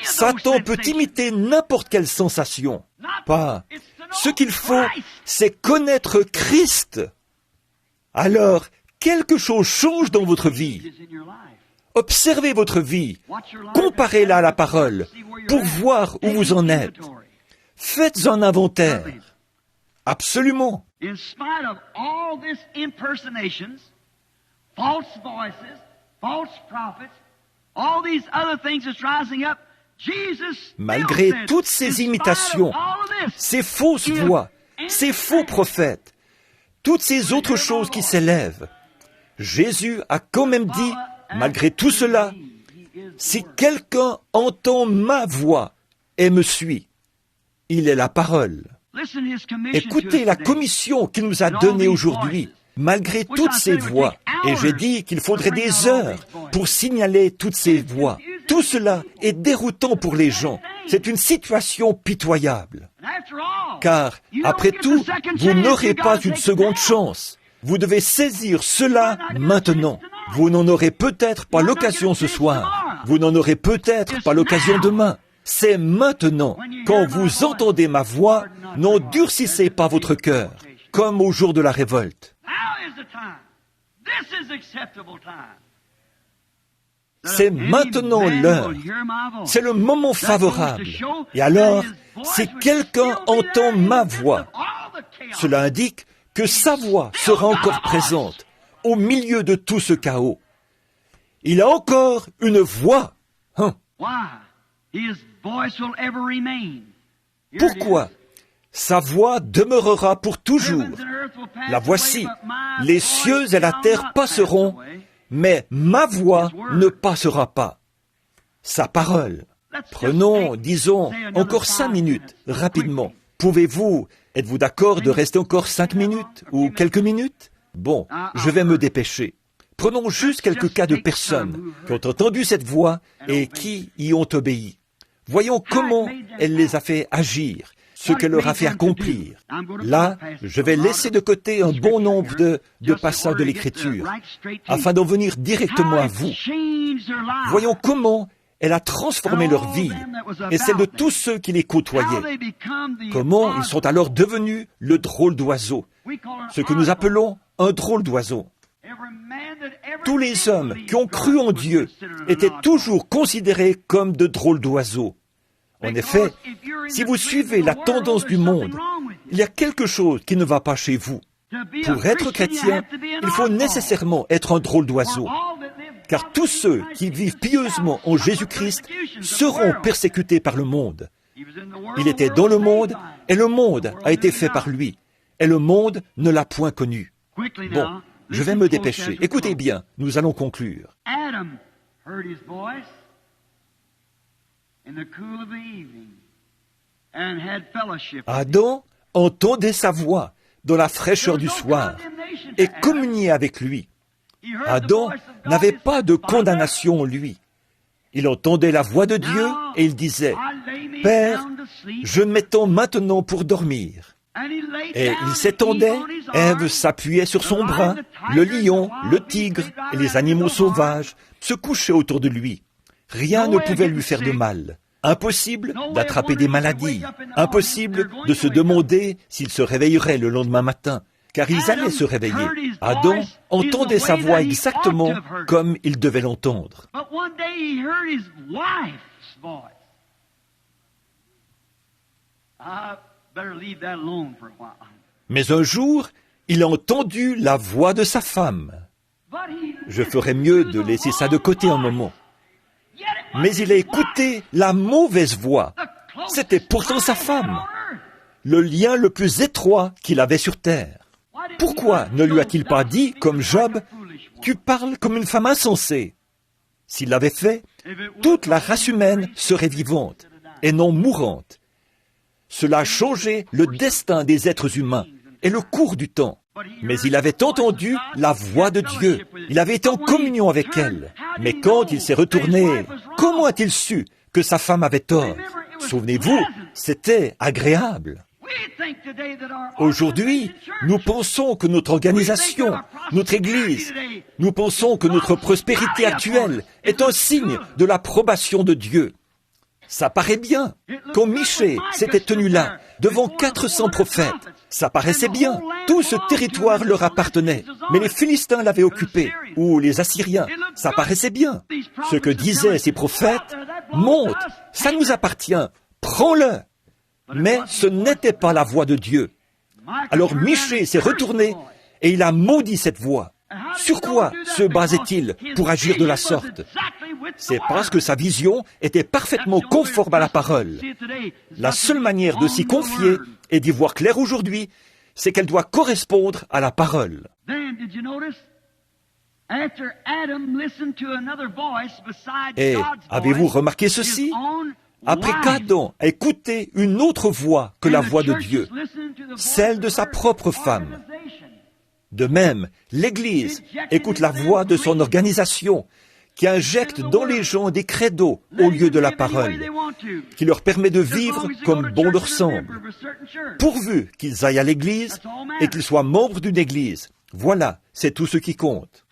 S1: Satan peut imiter n'importe quelle sensation. Pas. Ce qu'il faut, c'est connaître Christ. Alors, quelque chose change dans votre vie. Observez votre vie, comparez-la à la parole pour voir où vous en êtes. Faites un inventaire. Absolument. Malgré toutes ces imitations, ces fausses voix, ces faux prophètes, toutes ces autres choses qui s'élèvent, Jésus a quand même dit, malgré tout cela, si quelqu'un entend ma voix et me suit, il est la parole. Écoutez la commission qu'il nous a donnée aujourd'hui, malgré toutes ces voix. Et j'ai dit qu'il faudrait des heures pour signaler toutes ces voix. Tout cela est déroutant pour les gens. C'est une situation pitoyable. Car, après tout, vous n'aurez pas une seconde chance. Vous devez saisir cela maintenant. Vous n'en aurez peut-être pas l'occasion ce soir. Vous n'en aurez peut-être pas l'occasion demain. C'est maintenant. Quand vous entendez ma voix, n'endurcissez pas votre cœur, comme au jour de la révolte. C'est maintenant l'heure. C'est le moment favorable. Et alors, si quelqu'un entend ma voix, cela indique que sa voix sera encore présente au milieu de tout ce chaos. Il a encore une voix. Pourquoi? Sa voix demeurera pour toujours. La voici. Les cieux et la terre passeront, mais ma voix ne passera pas. Sa parole. Prenons, disons, encore 5 minutes, rapidement. Êtes-vous d'accord de rester encore 5 minutes ou quelques minutes? Bon, je vais me dépêcher. Prenons juste quelques cas de personnes qui ont entendu cette voix et qui y ont obéi. Voyons comment elle les a fait agir, ce qu'elle leur a fait accomplir. Là, je vais laisser de côté un bon nombre de passages de l'Écriture, afin d'en venir directement à vous. Voyons comment elle a transformé leur vie et celle de tous ceux qui les côtoyaient. Comment ils sont alors devenus le drôle d'oiseau, ce que nous appelons un drôle d'oiseau. Tous les hommes qui ont cru en Dieu étaient toujours considérés comme de drôles d'oiseaux. En effet, si vous suivez la tendance du monde, il y a quelque chose qui ne va pas chez vous. Pour être chrétien, il faut nécessairement être un drôle d'oiseau, car tous ceux qui vivent pieusement en Jésus-Christ seront persécutés par le monde. Il était dans le monde, et le monde a été fait par lui, et le monde ne l'a point connu. Bon, je vais me dépêcher. Écoutez bien, nous allons conclure. Adam entendait sa voix dans la fraîcheur du soir et communiait avec lui. Adam n'avait pas de condamnation en lui. Il entendait la voix de Dieu et il disait « Père, je m'étends maintenant pour dormir. Et il s'étendait, Ève s'appuyait sur son bras, le lion, le tigre et les animaux sauvages se couchaient autour de lui. Rien ne pouvait lui faire de mal. Impossible d'attraper des maladies, impossible de se demander s'il se réveillerait le lendemain matin, car ils allaient se réveiller. Adam entendait sa voix exactement comme il devait l'entendre. Mais un jour, il a entendu la voix de sa femme. Je ferais mieux de laisser ça de côté un moment. Mais il a écouté la mauvaise voix. C'était pourtant sa femme, le lien le plus étroit qu'il avait sur terre. Pourquoi ne lui a-t-il pas dit, comme Job, « Tu parles comme une femme insensée » ? S'il l'avait fait, toute la race humaine serait vivante et non mourante. Cela a changé le destin des êtres humains et le cours du temps. Mais il avait entendu la voix de Dieu. Il avait été en communion avec elle. Mais quand il s'est retourné, comment a-t-il su que sa femme avait tort ? Souvenez-vous, c'était agréable. Aujourd'hui, nous pensons que notre organisation, notre Église, nous pensons que notre prospérité actuelle est un signe de l'approbation de Dieu. Ça paraît bien. Quand Michée s'était tenu là, devant 400 prophètes, ça paraissait bien. Tout ce territoire leur appartenait. Mais les Philistins l'avaient occupé, ou les Assyriens. Ça paraissait bien. Ce que disaient ces prophètes, monte, ça nous appartient, prends-le. Mais ce n'était pas la voix de Dieu. Alors Michée s'est retourné et il a maudit cette voix. Sur quoi se basait-il pour agir de la sorte ? C'est parce que sa vision était parfaitement conforme à la parole. La seule manière de s'y confier et d'y voir clair aujourd'hui, c'est qu'elle doit correspondre à la parole. Et avez-vous remarqué ceci ? Après qu'Adam a écouté une autre voix que la voix de Dieu, celle de sa propre femme. De même, l'Église écoute la voix de son organisation, qui injecte dans les gens des credos au lieu de la parole, qui leur permet de vivre comme bon leur semble, pourvu qu'ils aillent à l'Église et qu'ils soient membres d'une Église. Voilà, c'est tout ce qui compte.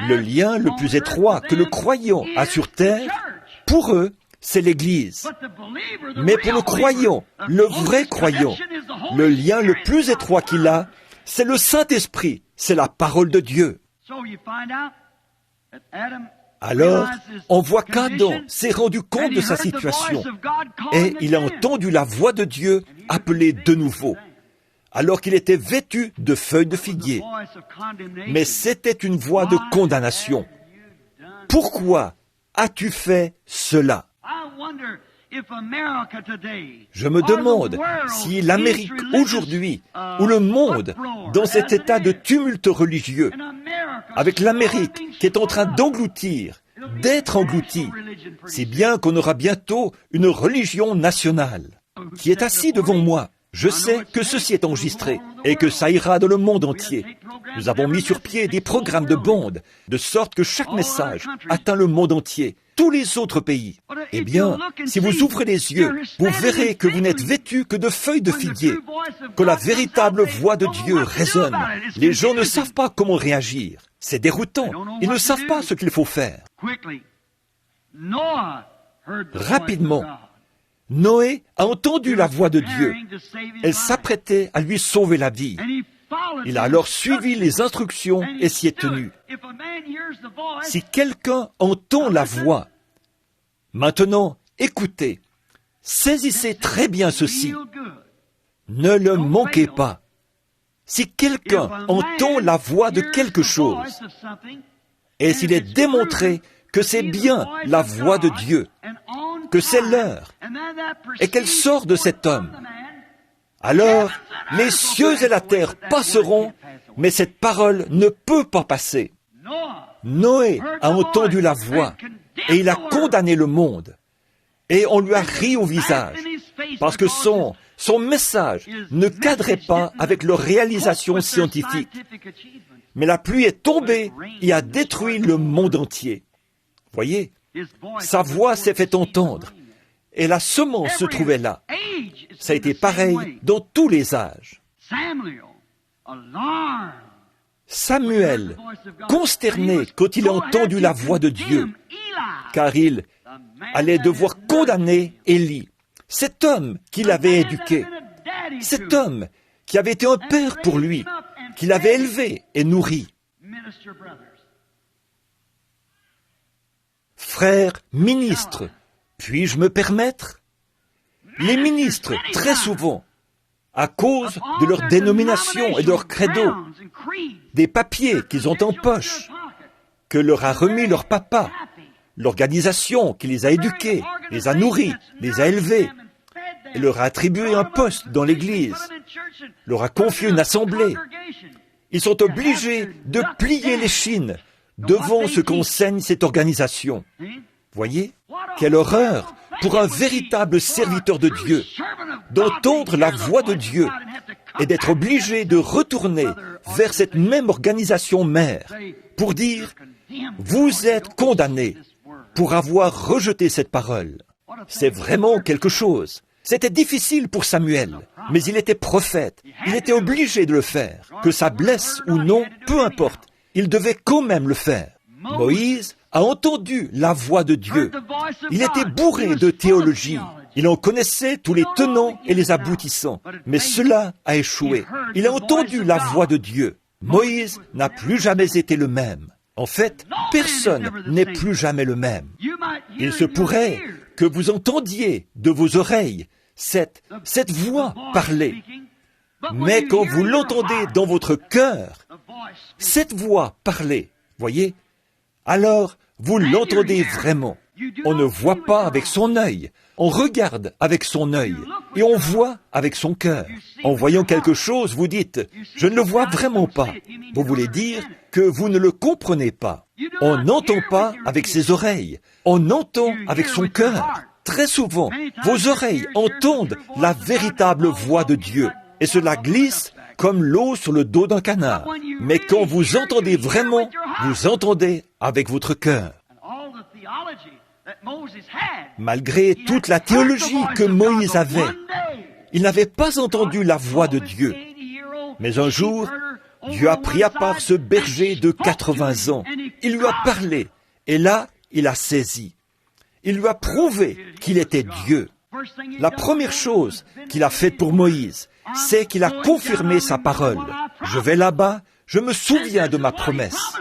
S1: Le lien le plus étroit que le croyant a sur terre, pour eux, c'est l'Église. Mais pour le croyant, le vrai croyant, le lien le plus étroit qu'il a, c'est le Saint-Esprit, c'est la parole de Dieu. Alors, on voit qu'Adam s'est rendu compte de sa situation et il a entendu la voix de Dieu appeler de nouveau, alors qu'il était vêtu de feuilles de figuier. Mais c'était une voix de condamnation. Pourquoi as-tu fait cela ? Je me demande si l'Amérique aujourd'hui, ou le monde, dans cet état de tumulte religieux, avec l'Amérique qui est en train d'engloutir, d'être engloutie, si bien qu'on aura bientôt une religion nationale, qui est assis devant moi. Je sais que ceci est enregistré et que ça ira dans le monde entier. Nous avons mis sur pied des programmes de bande, de sorte que chaque message atteint le monde entier, tous les autres pays. Eh bien, si vous ouvrez les yeux, vous verrez que vous n'êtes vêtus que de feuilles de figuier, que la véritable voix de Dieu résonne. Les gens ne savent pas comment réagir. C'est déroutant. Ils ne savent pas ce qu'il faut faire. Rapidement, Noé a entendu la voix de Dieu. Elle s'apprêtait à lui sauver la vie. Il a alors suivi les instructions et s'y est tenu. Si quelqu'un entend la voix, maintenant, écoutez, saisissez très bien ceci. Ne le manquez pas. Si quelqu'un entend la voix de quelque chose, et s'il est démontré que c'est bien la voix de Dieu, que c'est l'heure, et qu'elle sort de cet homme, alors les cieux et la terre passeront, mais cette parole ne peut pas passer. Noé a entendu la voix, et il a condamné le monde, et on lui a ri au visage, parce que son message ne cadrait pas avec leur réalisation scientifique. Mais la pluie est tombée et a détruit le monde entier. Voyez, sa voix s'est fait entendre, et la semence se trouvait là. Ça a été pareil dans tous les âges. Samuel, consterné quand il a entendu la voix de Dieu, car il allait devoir condamner Élie, cet homme qu'il avait éduqué, cet homme qui avait été un père pour lui, qu'il avait élevé et nourri. Frères ministres, puis-je me permettre? Les ministres, très souvent, à cause de leur dénomination et de leur credo, des papiers qu'ils ont en poche, que leur a remis leur papa, l'organisation qui les a éduqués, les a nourris, les a élevés, et leur a attribué un poste dans l'Église, leur a confié une assemblée. Ils sont obligés de plier l'échine devant ce qu'enseigne cette organisation. Voyez, quelle horreur pour un véritable serviteur de Dieu d'entendre la voix de Dieu et d'être obligé de retourner vers cette même organisation mère pour dire « Vous êtes condamnés pour avoir rejeté cette parole ». C'est vraiment quelque chose. C'était difficile pour Samuel, mais il était prophète. Il était obligé de le faire. Que ça blesse ou non, peu importe. Il devait quand même le faire. Moïse a entendu la voix de Dieu. Il était bourré de théologie. Il en connaissait tous les tenants et les aboutissants. Mais cela a échoué. Il a entendu la voix de Dieu. Moïse n'a plus jamais été le même. En fait, personne n'est plus jamais le même. Il se pourrait que vous entendiez de vos oreilles cette voix parler. Mais quand vous l'entendez dans votre cœur, cette voix parler, voyez, alors vous l'entendez vraiment. On ne voit pas avec son œil, on regarde avec son œil et on voit avec son cœur. En voyant quelque chose, vous dites « Je ne le vois vraiment pas ». Vous voulez dire que vous ne le comprenez pas. On n'entend pas avec ses oreilles, on entend avec son cœur. Très souvent, vos oreilles entendent la véritable voix de Dieu et cela glisse comme l'eau sur le dos d'un canard. Mais quand vous entendez vraiment, vous entendez avec votre cœur. Malgré toute la théologie que Moïse avait, il n'avait pas entendu la voix de Dieu. Mais un jour, Dieu a pris à part ce berger de 80 ans. Il lui a parlé, et là, il a saisi. Il lui a prouvé qu'il était Dieu. La première chose qu'il a faite pour Moïse, c'est qu'il a confirmé sa parole. Je vais là-bas, je me souviens de ma promesse.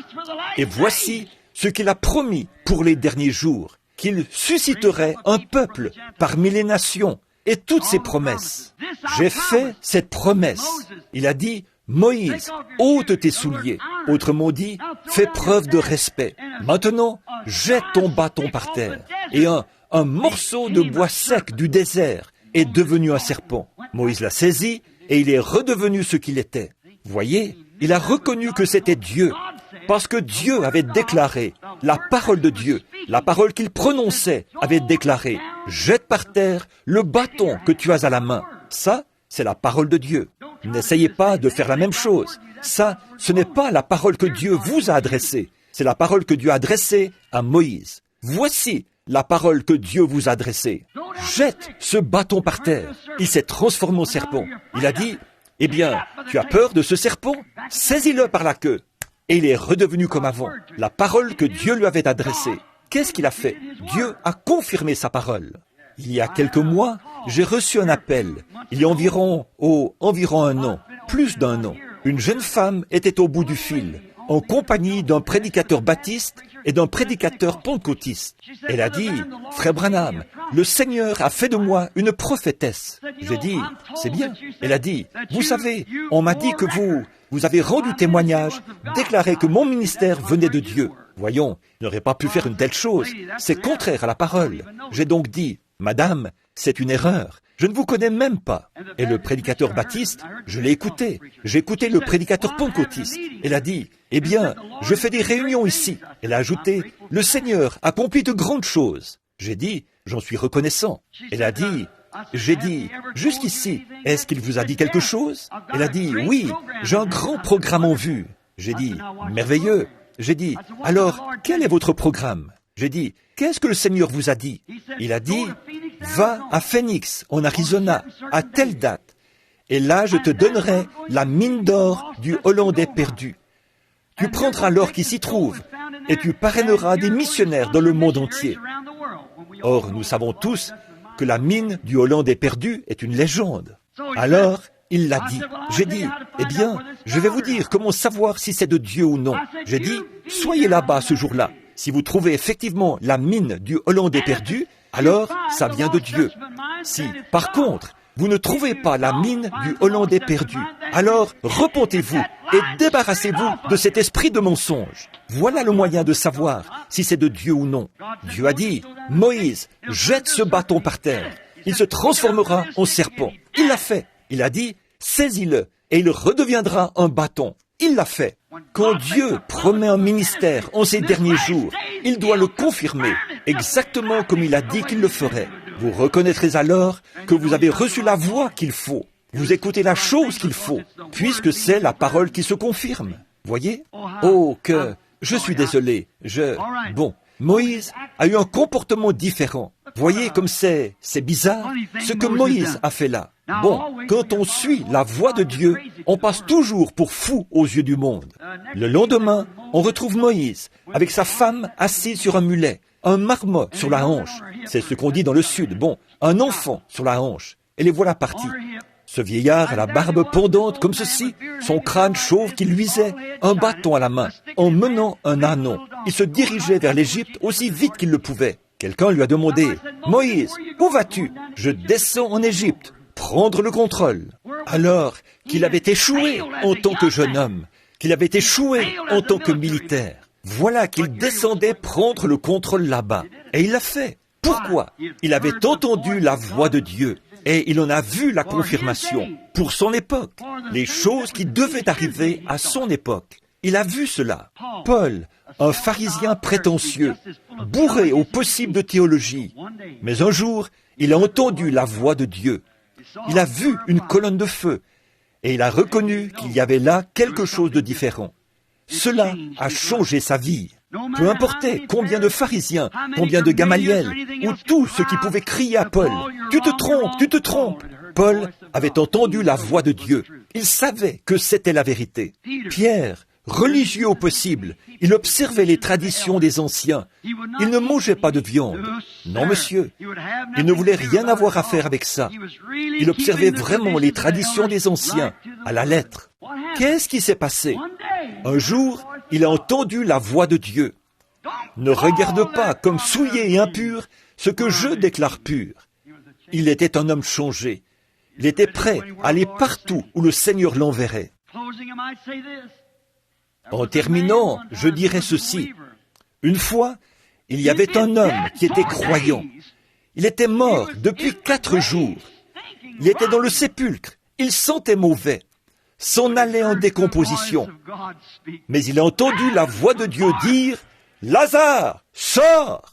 S1: Et voici ce qu'il a promis pour les derniers jours, qu'il susciterait un peuple parmi les nations, et toutes ces promesses. J'ai fait cette promesse. Il a dit, Moïse, ôte tes souliers. Autrement dit, fais preuve de respect. Maintenant, jette ton bâton par terre. Et un morceau de bois sec du désert est devenu un serpent. Moïse l'a saisi et il est redevenu ce qu'il était. Voyez, il a reconnu que c'était Dieu, parce que Dieu avait déclaré, la parole de Dieu, la parole qu'il prononçait, avait déclaré, jette par terre le bâton que tu as à la main. Ça, c'est la parole de Dieu. N'essayez pas de faire la même chose. Ça, ce n'est pas la parole que Dieu vous a adressée. C'est la parole que Dieu a adressée à Moïse. Voici la parole que Dieu vous a adressée. Jette ce bâton par terre. Il s'est transformé en serpent. Il a dit, eh bien, tu as peur de ce serpent? Saisis-le par la queue. Et il est redevenu comme avant. La parole que Dieu lui avait adressée. Qu'est-ce qu'il a fait? Dieu a confirmé sa parole. Il y a quelques mois, j'ai reçu un appel. Il y a environ un an, plus d'un an. Une jeune femme était au bout du fil, en compagnie d'un prédicateur baptiste et d'un prédicateur pentecôtiste. Elle a dit, « Frère Branham, le Seigneur a fait de moi une prophétesse. » J'ai dit, « C'est bien. » Elle a dit, « Vous savez, on m'a dit que vous avez rendu témoignage, déclaré que mon ministère venait de Dieu. Voyons, il n'aurait pas pu faire une telle chose. C'est contraire à la parole. » J'ai donc dit, « Madame, c'est une erreur. Je ne vous connais même pas. » Et le prédicateur baptiste, je l'ai écouté. J'ai écouté le prédicateur pentecôtiste. Elle a dit, « Eh bien, je fais des réunions ici. » Elle a ajouté, « Le Seigneur accomplit de grandes choses. » J'ai dit, « J'en suis reconnaissant. » Elle a dit, j'ai dit, « Jusqu'ici, est-ce qu'il vous a dit quelque chose ?» Elle a dit, « Oui, j'ai un grand programme en vue. » J'ai dit, « Merveilleux. » J'ai dit, « Alors, quel est votre programme ?» J'ai dit, « Qu'est-ce que le Seigneur vous a dit ?» Il a dit, « va à Phoenix, en Arizona, à telle date, et là je te donnerai la mine d'or du Hollandais perdu. Tu prendras l'or qui s'y trouve, et tu parraineras des missionnaires dans le monde entier. Or, nous savons tous que la mine du Hollandais perdu est une légende. Alors, il l'a dit. J'ai dit, eh bien, je vais vous dire comment savoir si c'est de Dieu ou non. J'ai dit, soyez là-bas ce jour-là. Si vous trouvez effectivement la mine du Hollandais perdu, alors ça vient de Dieu. Si, par contre, vous ne trouvez pas la mine du Hollandais perdu, alors repentez-vous et débarrassez-vous de cet esprit de mensonge. Voilà le moyen de savoir si c'est de Dieu ou non. Dieu a dit, Moïse, jette ce bâton par terre. Il se transformera en serpent. Il l'a fait. Il a dit, saisis-le et il redeviendra un bâton. Il l'a fait. Quand Dieu promet un ministère en ces derniers jours, il doit le confirmer, exactement comme il a dit qu'il le ferait. Vous reconnaîtrez alors que vous avez reçu la voix qu'il faut. Vous écoutez la chose qu'il faut, puisque c'est la parole qui se confirme. Voyez? Oh, que... Je suis désolé. Bon, Moïse a eu un comportement différent. Voyez comme c'est bizarre ce que Moïse a fait là. Bon, quand on suit la voix de Dieu, on passe toujours pour fou aux yeux du monde. Le lendemain, on retrouve Moïse avec sa femme assise sur un mulet, un marmot sur la hanche. C'est ce qu'on dit dans le sud. Bon, un enfant sur la hanche. Et les voilà partis. Ce vieillard à la barbe pendante comme ceci, son crâne chauve qui luisait, un bâton à la main, en menant un ânon. Il se dirigeait vers l'Égypte aussi vite qu'il le pouvait. Quelqu'un lui a demandé, « Moïse, où vas-tu ? Je descends en Égypte, prendre le contrôle. » Alors qu'il avait échoué en tant que jeune homme, qu'il avait échoué en tant que militaire. Voilà qu'il descendait prendre le contrôle là-bas. Et il l'a fait. Pourquoi ? Il avait entendu la voix de Dieu. Et il en a vu la confirmation pour son époque, les choses qui devaient arriver à son époque. Il a vu cela. Paul, un pharisien prétentieux, bourré au possible de théologie. Mais un jour, il a entendu la voix de Dieu. Il a vu une colonne de feu et il a reconnu qu'il y avait là quelque chose de différent. Cela a changé sa vie. Peu importait combien de pharisiens, combien de Gamaliel, ou tous ceux qui pouvaient crier à Paul, « Tu te trompes, tu te trompes !» Paul avait entendu la voix de Dieu. Il savait que c'était la vérité. Pierre, religieux au possible, il observait les traditions des anciens. Il ne mangeait pas de viande. Non, monsieur. Il ne voulait rien avoir à faire avec ça. Il observait vraiment les traditions des anciens, à la lettre. Qu'est-ce qui s'est passé ? Un jour, il a entendu la voix de Dieu. Ne regarde pas comme souillé et impur ce que je déclare pur. Il était un homme changé. Il était prêt à aller partout où le Seigneur l'enverrait. En terminant, je dirais ceci. Une fois, il y avait un homme qui était croyant. Il était mort depuis 4 jours. Il était dans le sépulcre. Il sentait mauvais. S'en allait en décomposition. Mais il a entendu la voix de Dieu dire « Lazare, sors !»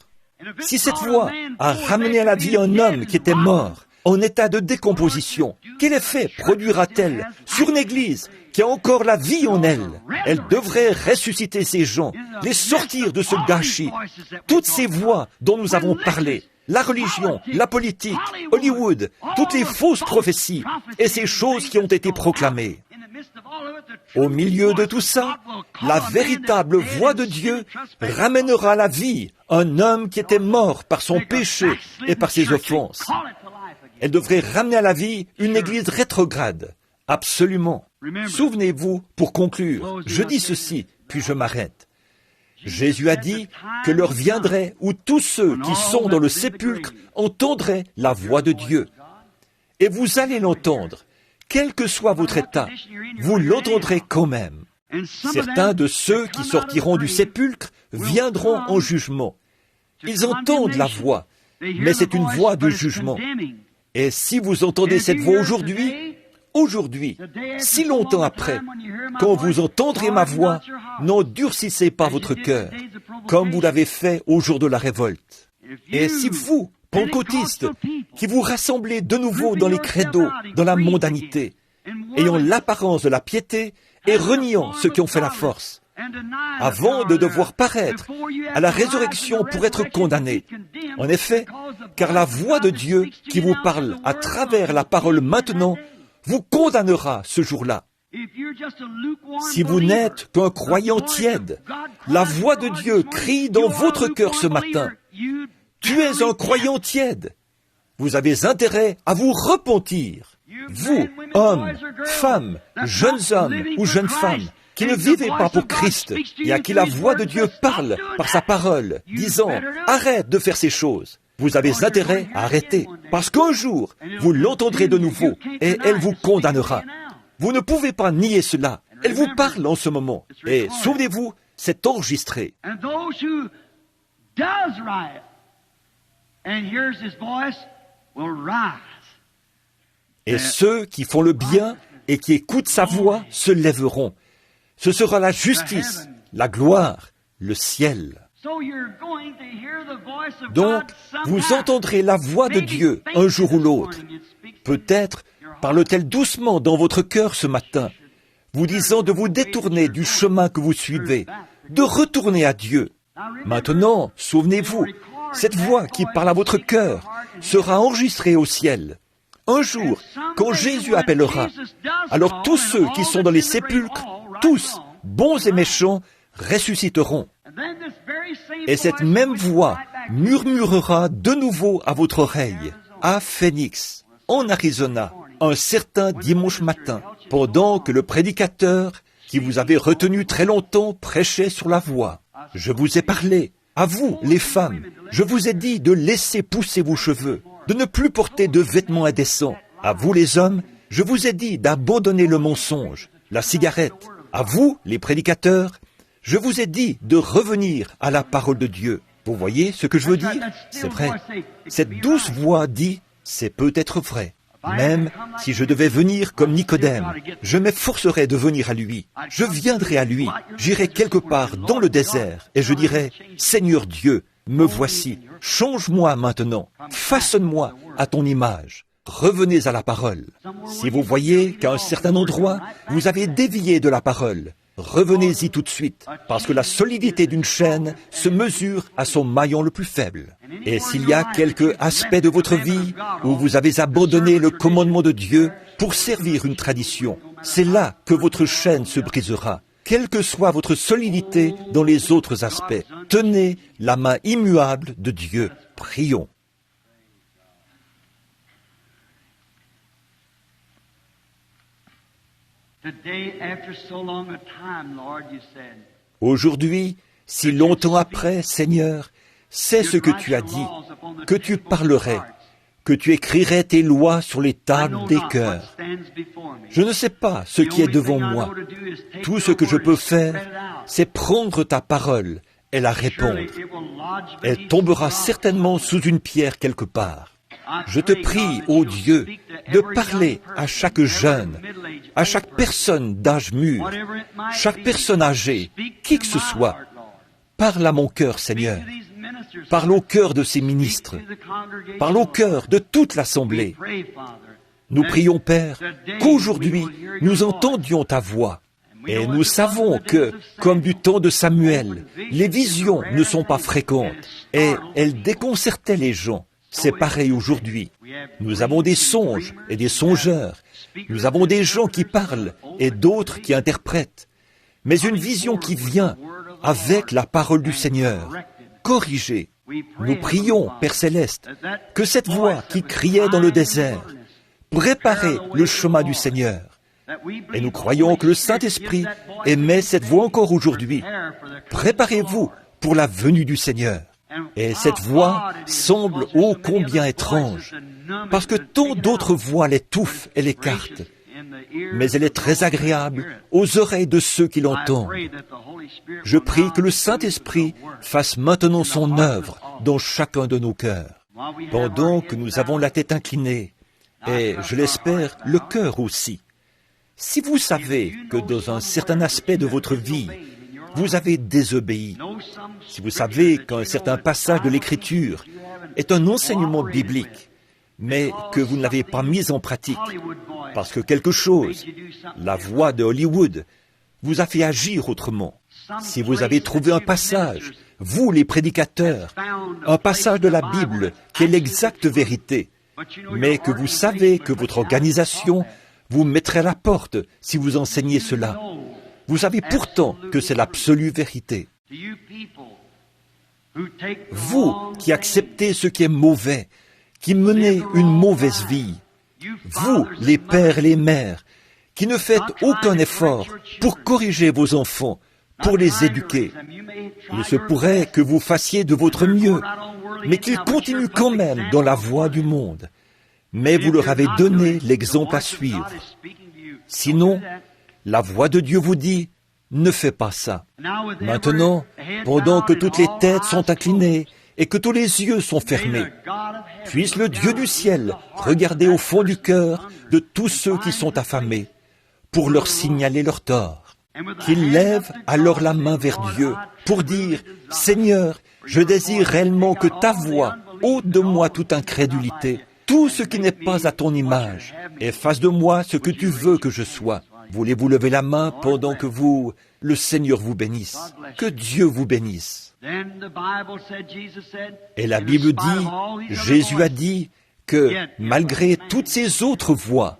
S1: Si cette voix a ramené à la vie un homme qui était mort, en état de décomposition, quel effet produira-t-elle sur une église qui a encore la vie en elle? Elle devrait ressusciter ces gens, les sortir de ce gâchis. Toutes ces voix dont nous avons parlé, la religion, la politique, Hollywood, toutes les fausses prophéties et ces choses qui ont été proclamées. Au milieu de tout ça, la véritable voix de Dieu ramènera à la vie un homme qui était mort par son péché et par ses offenses. Elle devrait ramener à la vie une église rétrograde. Absolument. Souvenez-vous, pour conclure, je dis ceci, puis je m'arrête. Jésus a dit que l'heure viendrait où tous ceux qui sont dans le sépulcre entendraient la voix de Dieu. Et vous allez l'entendre. Quel que soit votre état, vous l'entendrez quand même. Certains de ceux qui sortiront du sépulcre viendront en jugement. Ils entendent la voix, mais c'est une voix de jugement. Et si vous entendez cette voix aujourd'hui, si longtemps après, quand vous entendrez ma voix, n'endurcissez pas votre cœur, comme vous l'avez fait au jour de la révolte. Et si vous, pentecôtistes, qui vous rassemblez de nouveau dans les credos, dans la mondanité, ayant l'apparence de la piété et reniant ceux qui ont fait la force, avant de devoir paraître à la résurrection pour être condamné. En effet, car la voix de Dieu qui vous parle à travers la parole maintenant vous condamnera ce jour-là. Si vous n'êtes qu'un croyant tiède, la voix de Dieu crie dans votre cœur ce matin. Tu es un croyant tiède. Vous avez intérêt à vous repentir. Vous, hommes, femmes, jeunes hommes ou jeunes femmes, qui ne vivez pas pour Christ et à qui la voix de Dieu parle par sa parole, disant « Arrête de faire ces choses ». Vous avez intérêt à arrêter, parce qu'un jour, vous l'entendrez de nouveau et elle vous condamnera. Vous ne pouvez pas nier cela. Elle vous parle en ce moment. Et souvenez-vous, c'est enregistré. Et ceux qui font le bien et qui écoutent sa voix se lèveront. Ce sera la justice, la gloire, le ciel. Donc, vous entendrez la voix de Dieu un jour ou l'autre. Peut-être parle-t-elle doucement dans votre cœur ce matin, vous disant de vous détourner du chemin que vous suivez, de retourner à Dieu. Maintenant, souvenez-vous, cette voix qui parle à votre cœur sera enregistrée au ciel. Un jour, quand Jésus appellera, alors tous ceux qui sont dans les sépulcres, tous, bons et méchants, ressusciteront. Et cette même voix murmurera de nouveau à votre oreille, à Phoenix, en Arizona, un certain dimanche matin, pendant que le prédicateur, qui vous avait retenu très longtemps, prêchait sur la voie. Je vous ai parlé, à vous, les femmes, je vous ai dit de laisser pousser vos cheveux, de ne plus porter de vêtements indécents. À vous, les hommes, je vous ai dit d'abandonner le mensonge, la cigarette. À vous, les prédicateurs, je vous ai dit de revenir à la parole de Dieu. Vous voyez ce que je veux dire? C'est vrai. Cette douce voix dit, c'est peut-être vrai. Même si je devais venir comme Nicodème, je m'efforcerais de venir à lui. Je viendrai à lui, j'irai quelque part dans le désert et je dirai, Seigneur Dieu, me voici, change-moi maintenant, façonne-moi à ton image. Revenez à la parole. Si vous voyez qu'à un certain endroit, vous avez dévié de la parole, revenez-y tout de suite, parce que la solidité d'une chaîne se mesure à son maillon le plus faible. Et s'il y a quelque aspect de votre vie où vous avez abandonné le commandement de Dieu pour servir une tradition, c'est là que votre chaîne se brisera. Quelle que soit votre solidité dans les autres aspects, tenez la main immuable de Dieu. Prions. Aujourd'hui, si longtemps après, Seigneur, c'est ce que tu as dit, que tu parlerais, que tu écrirais tes lois sur les tables des cœurs. Je ne sais pas ce qui est devant moi. Tout ce que je peux faire, c'est prendre ta parole et la répondre. Elle tombera certainement sous une pierre quelque part. Je te prie, ô Dieu, de parler à chaque jeune, à chaque personne d'âge mûr, chaque personne âgée, qui que ce soit. Parle à mon cœur, Seigneur. Parle au cœur de ces ministres. Parle au cœur de toute l'Assemblée. Nous prions, Père, qu'aujourd'hui, nous entendions ta voix. Et nous savons que, comme du temps de Samuel, les visions ne sont pas fréquentes et elles déconcertaient les gens. C'est pareil aujourd'hui. Nous avons des songes et des songeurs. Nous avons des gens qui parlent et d'autres qui interprètent. Mais une vision qui vient avec la parole du Seigneur, corrigée. Nous prions, Père Céleste, que cette voix qui criait dans le désert, préparait le chemin du Seigneur. Et nous croyons que le Saint-Esprit émet cette voix encore aujourd'hui. Préparez-vous pour la venue du Seigneur. Et cette voix semble ô combien étrange, parce que tant d'autres voix l'étouffent et l'écartent. Mais elle est très agréable aux oreilles de ceux qui l'entendent. Je prie que le Saint-Esprit fasse maintenant son œuvre dans chacun de nos cœurs. Pendant que nous avons la tête inclinée, et je l'espère, le cœur aussi. Si vous savez que dans un certain aspect de votre vie, vous avez désobéi, si vous savez qu'un certain passage de l'Écriture est un enseignement biblique, mais que vous ne l'avez pas mis en pratique, parce que quelque chose, la voix de Hollywood, vous a fait agir autrement. Si vous avez trouvé un passage, vous les prédicateurs, un passage de la Bible qui est l'exacte vérité, mais que vous savez que votre organisation vous mettrait à la porte si vous enseignez cela, vous savez pourtant que c'est l'absolue vérité. Vous qui acceptez ce qui est mauvais, qui menez une mauvaise vie, vous, les pères et les mères, qui ne faites aucun effort pour corriger vos enfants, pour les éduquer. Il se pourrait que vous fassiez de votre mieux, mais qu'ils continuent quand même dans la voie du monde. Mais vous leur avez donné l'exemple à suivre. Sinon, la voix de Dieu vous dit, ne fais pas ça. Maintenant, pendant que toutes les têtes sont inclinées et que tous les yeux sont fermés, puisse le Dieu du ciel regarder au fond du cœur de tous ceux qui sont affamés pour leur signaler leur tort. Qu'ils lèvent alors la main vers Dieu pour dire, « Seigneur, je désire réellement que ta voix ôte de moi toute incrédulité, tout ce qui n'est pas à ton image, et fasse de moi ce que tu veux que je sois. » Voulez-vous lever la main pendant que le Seigneur vous bénisse? Que Dieu vous bénisse. Et la Bible dit, Jésus a dit que malgré toutes ces autres voix,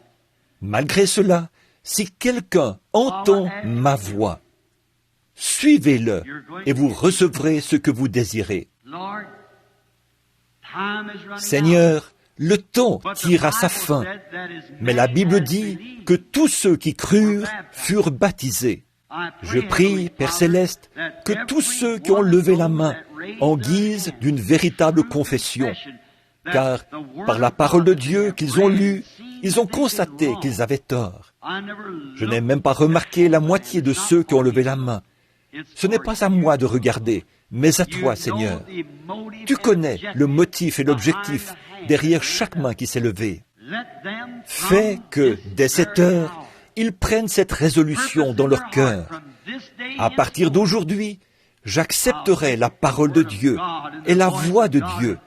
S1: malgré cela, si quelqu'un entend ma voix, suivez-le et vous recevrez ce que vous désirez. Seigneur, le temps tire à sa fin, mais la Bible dit que tous ceux qui crurent furent baptisés. Je prie, Père Céleste, que tous ceux qui ont levé la main en guise d'une véritable confession, car par la parole de Dieu qu'ils ont lue, ils ont constaté qu'ils avaient tort. Je n'ai même pas remarqué la moitié de ceux qui ont levé la main. Ce n'est pas à moi de regarder, mais à toi, Seigneur. Tu connais le motif et l'objectif derrière chaque main qui s'est levée. Fais que, dès cette heure, ils prennent cette résolution dans leur cœur. À partir d'aujourd'hui, j'accepterai la parole de Dieu et la voix de Dieu.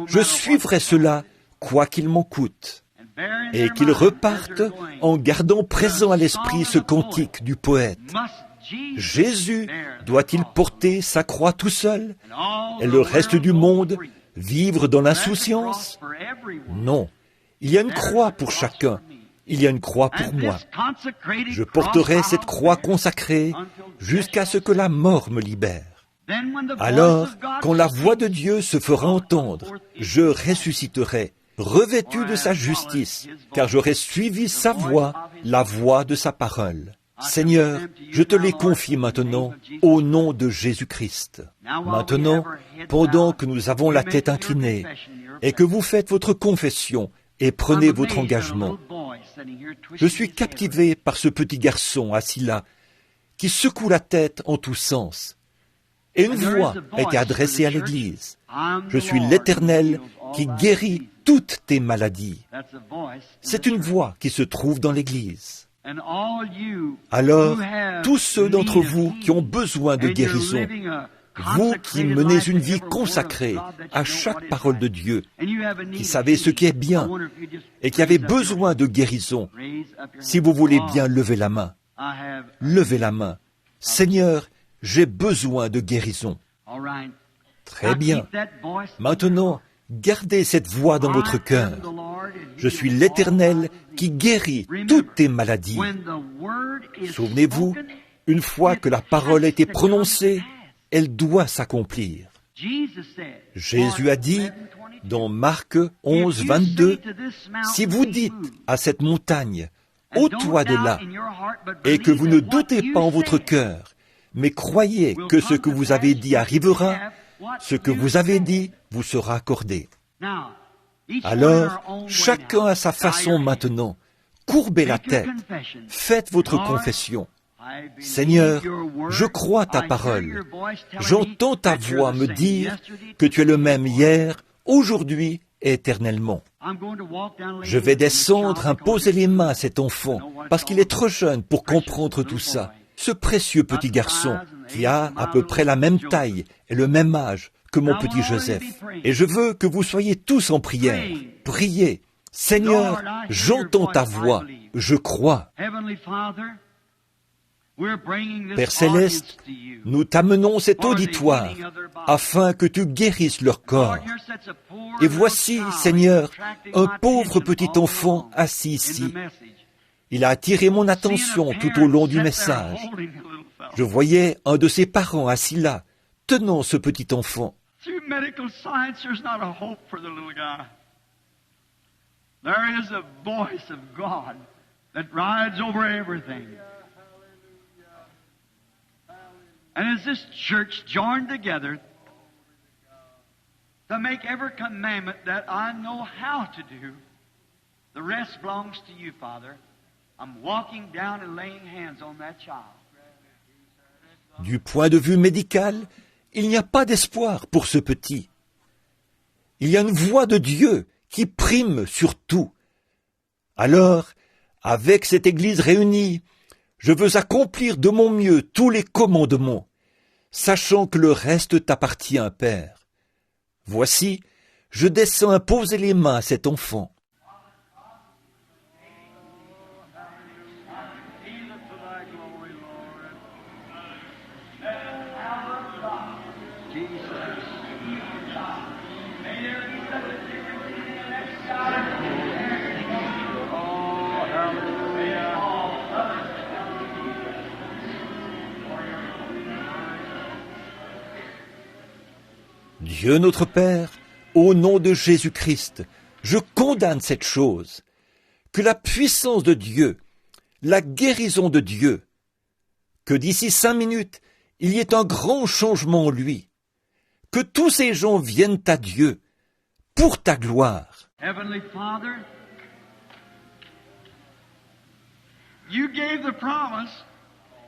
S1: Je suivrai cela, quoi qu'il m'en coûte. Et qu'ils repartent en gardant présent à l'esprit ce cantique du poète. Jésus doit-il porter sa croix tout seul et le reste du monde vivre dans l'insouciance? Non, il y a une croix pour chacun, il y a une croix pour moi. Je porterai cette croix consacrée jusqu'à ce que la mort me libère. Alors, quand la voix de Dieu se fera entendre, je ressusciterai, revêtu de sa justice, car j'aurai suivi sa voix, la voix de sa parole. Seigneur, je te les confie maintenant au nom de Jésus-Christ. Maintenant, pendant que nous avons la tête inclinée et que vous faites votre confession et prenez votre engagement, je suis captivé par ce petit garçon assis là qui secoue la tête en tous sens. Et une voix a été adressée à l'Église. Je suis l'Éternel qui guérit toutes tes maladies. C'est une voix qui se trouve dans l'Église. Alors, tous ceux d'entre vous qui ont besoin de guérison, vous qui menez une vie consacrée à chaque parole de Dieu, qui savez ce qui est bien et qui avez besoin de guérison, si vous voulez bien lever la main, levez la main. Seigneur, j'ai besoin de guérison. Très bien. Maintenant, gardez cette voix dans votre cœur. Je suis l'Éternel qui guérit toutes tes maladies. Souvenez-vous, une fois que la parole a été prononcée, elle doit s'accomplir. Jésus a dit, dans Marc 11, 22, « Si vous dites à cette montagne, ôte-toi de là, et que vous ne doutez pas en votre cœur, mais croyez que ce que vous avez dit arrivera, ce que vous avez dit vous sera accordé. » Alors, chacun à sa façon maintenant, courbez la tête, faites votre confession. Seigneur, je crois ta parole. J'entends ta voix me dire que tu es le même hier, aujourd'hui et éternellement. Je vais descendre imposer les mains à cet enfant, parce qu'il est trop jeune pour comprendre tout ça. Ce précieux petit garçon, qui a à peu près la même taille et le même âge que mon petit Joseph. Et je veux que vous soyez tous en prière. Priez. Seigneur, j'entends ta voix. Je crois. Père Céleste, nous t'amenons cet auditoire afin que tu guérisses leur corps. Et voici, Seigneur, un pauvre petit enfant assis ici. Il a attiré mon attention tout au long du message. Je voyais un de ses parents assis là, tenant ce petit enfant.
S2: Through medical science, there's not a hope for the little guy. There is a voice of God that rides over everything. And as this church joined together to make every commandment that I know how to do, the rest belongs to you, Father. I'm walking down and laying hands on that child.
S1: Du point de vue médical, il n'y a pas d'espoir pour ce petit. Il y a une voix de Dieu qui prime sur tout. Alors, avec cette Église réunie, je veux accomplir de mon mieux tous les commandements, sachant que le reste t'appartient, Père. Voici, je descends imposer les mains à cet enfant. Dieu notre Père, au nom de Jésus-Christ, je condamne cette chose. Que la puissance de Dieu, la guérison de Dieu, que d'ici 5 minutes, il y ait un grand changement en lui. Que tous ces gens viennent à Dieu pour ta gloire.
S2: Heavenly Father, you gave the promise.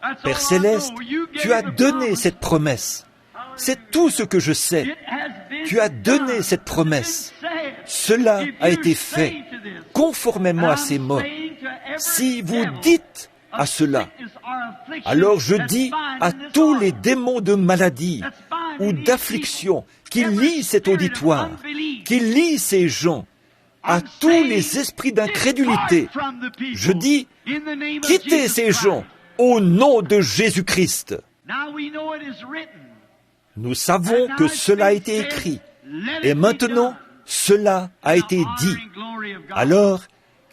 S2: That's
S1: Père
S2: all I
S1: Céleste,
S2: know. You
S1: tu
S2: gave
S1: as
S2: the
S1: donné
S2: promise.
S1: cette promesse. C'est tout ce que je sais.
S2: It has been
S1: Tu as donné
S2: done.
S1: cette promesse.
S2: Say it.
S1: Cela
S2: If
S1: a
S2: you
S1: été
S2: say
S1: fait,
S2: to this,
S1: conformément à
S2: I'm
S1: ces mots.
S2: saying to every
S1: Si vous
S2: devil
S1: dites
S2: of
S1: à cela,
S2: sickness or affliction
S1: alors je
S2: that's
S1: dis
S2: binding
S1: à
S2: this
S1: tous
S2: organ,
S1: les démons de maladie
S2: that's binding
S1: ou
S2: these
S1: d'affliction qui
S2: people, every
S1: lient cet
S2: spirit of
S1: auditoire,
S2: unbelief,
S1: qui lient ces gens, à
S2: I'm
S1: tous
S2: saying,
S1: les esprits d'incrédulité,
S2: depart from the people,
S1: je dis,
S2: in the name of
S1: quittez
S2: Jesus
S1: ces
S2: Christ.
S1: gens au nom de Jésus-Christ.
S2: Now we know it is written.
S1: Nous savons que cela a été écrit, et maintenant, cela a été dit. Alors,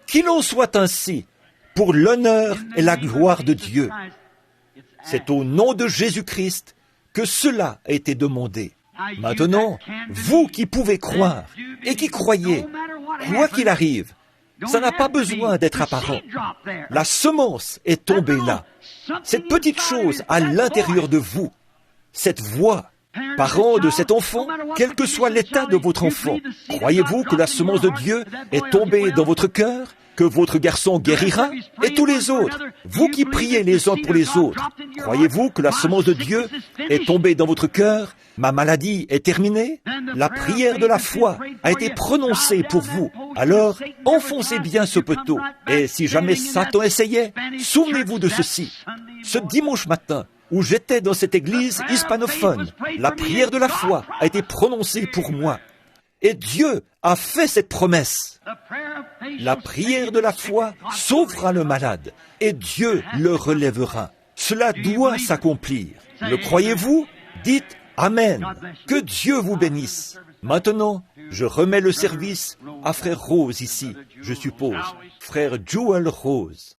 S1: qu'il en soit ainsi, pour l'honneur et la gloire de Dieu. C'est au nom de Jésus-Christ que cela a été demandé. Maintenant, vous qui pouvez croire et qui croyez, quoi qu'il arrive, ça n'a pas besoin d'être apparent. La semence est tombée là. Cette petite chose à l'intérieur de vous, cette voix, parents de cet enfant, quel que soit l'état de votre enfant, croyez-vous que la semence de Dieu est tombée dans votre cœur, que votre garçon guérira, et tous les autres, vous qui priez les uns pour les autres, croyez-vous que la semence de Dieu est tombée dans votre cœur, ma maladie est terminée, la prière de la foi a été prononcée pour vous, alors enfoncez bien ce poteau, et si jamais Satan essayait, souvenez-vous de ceci, ce dimanche matin, où j'étais dans cette église hispanophone, la prière de la foi a été prononcée pour moi. Et Dieu a fait cette promesse. La prière de la foi sauvera le malade, et Dieu le relèvera. Cela doit s'accomplir. Le croyez-vous? Dites Amen. Que Dieu vous bénisse. Maintenant, je remets le service à frère Rose ici, je suppose. Frère Joel Rose.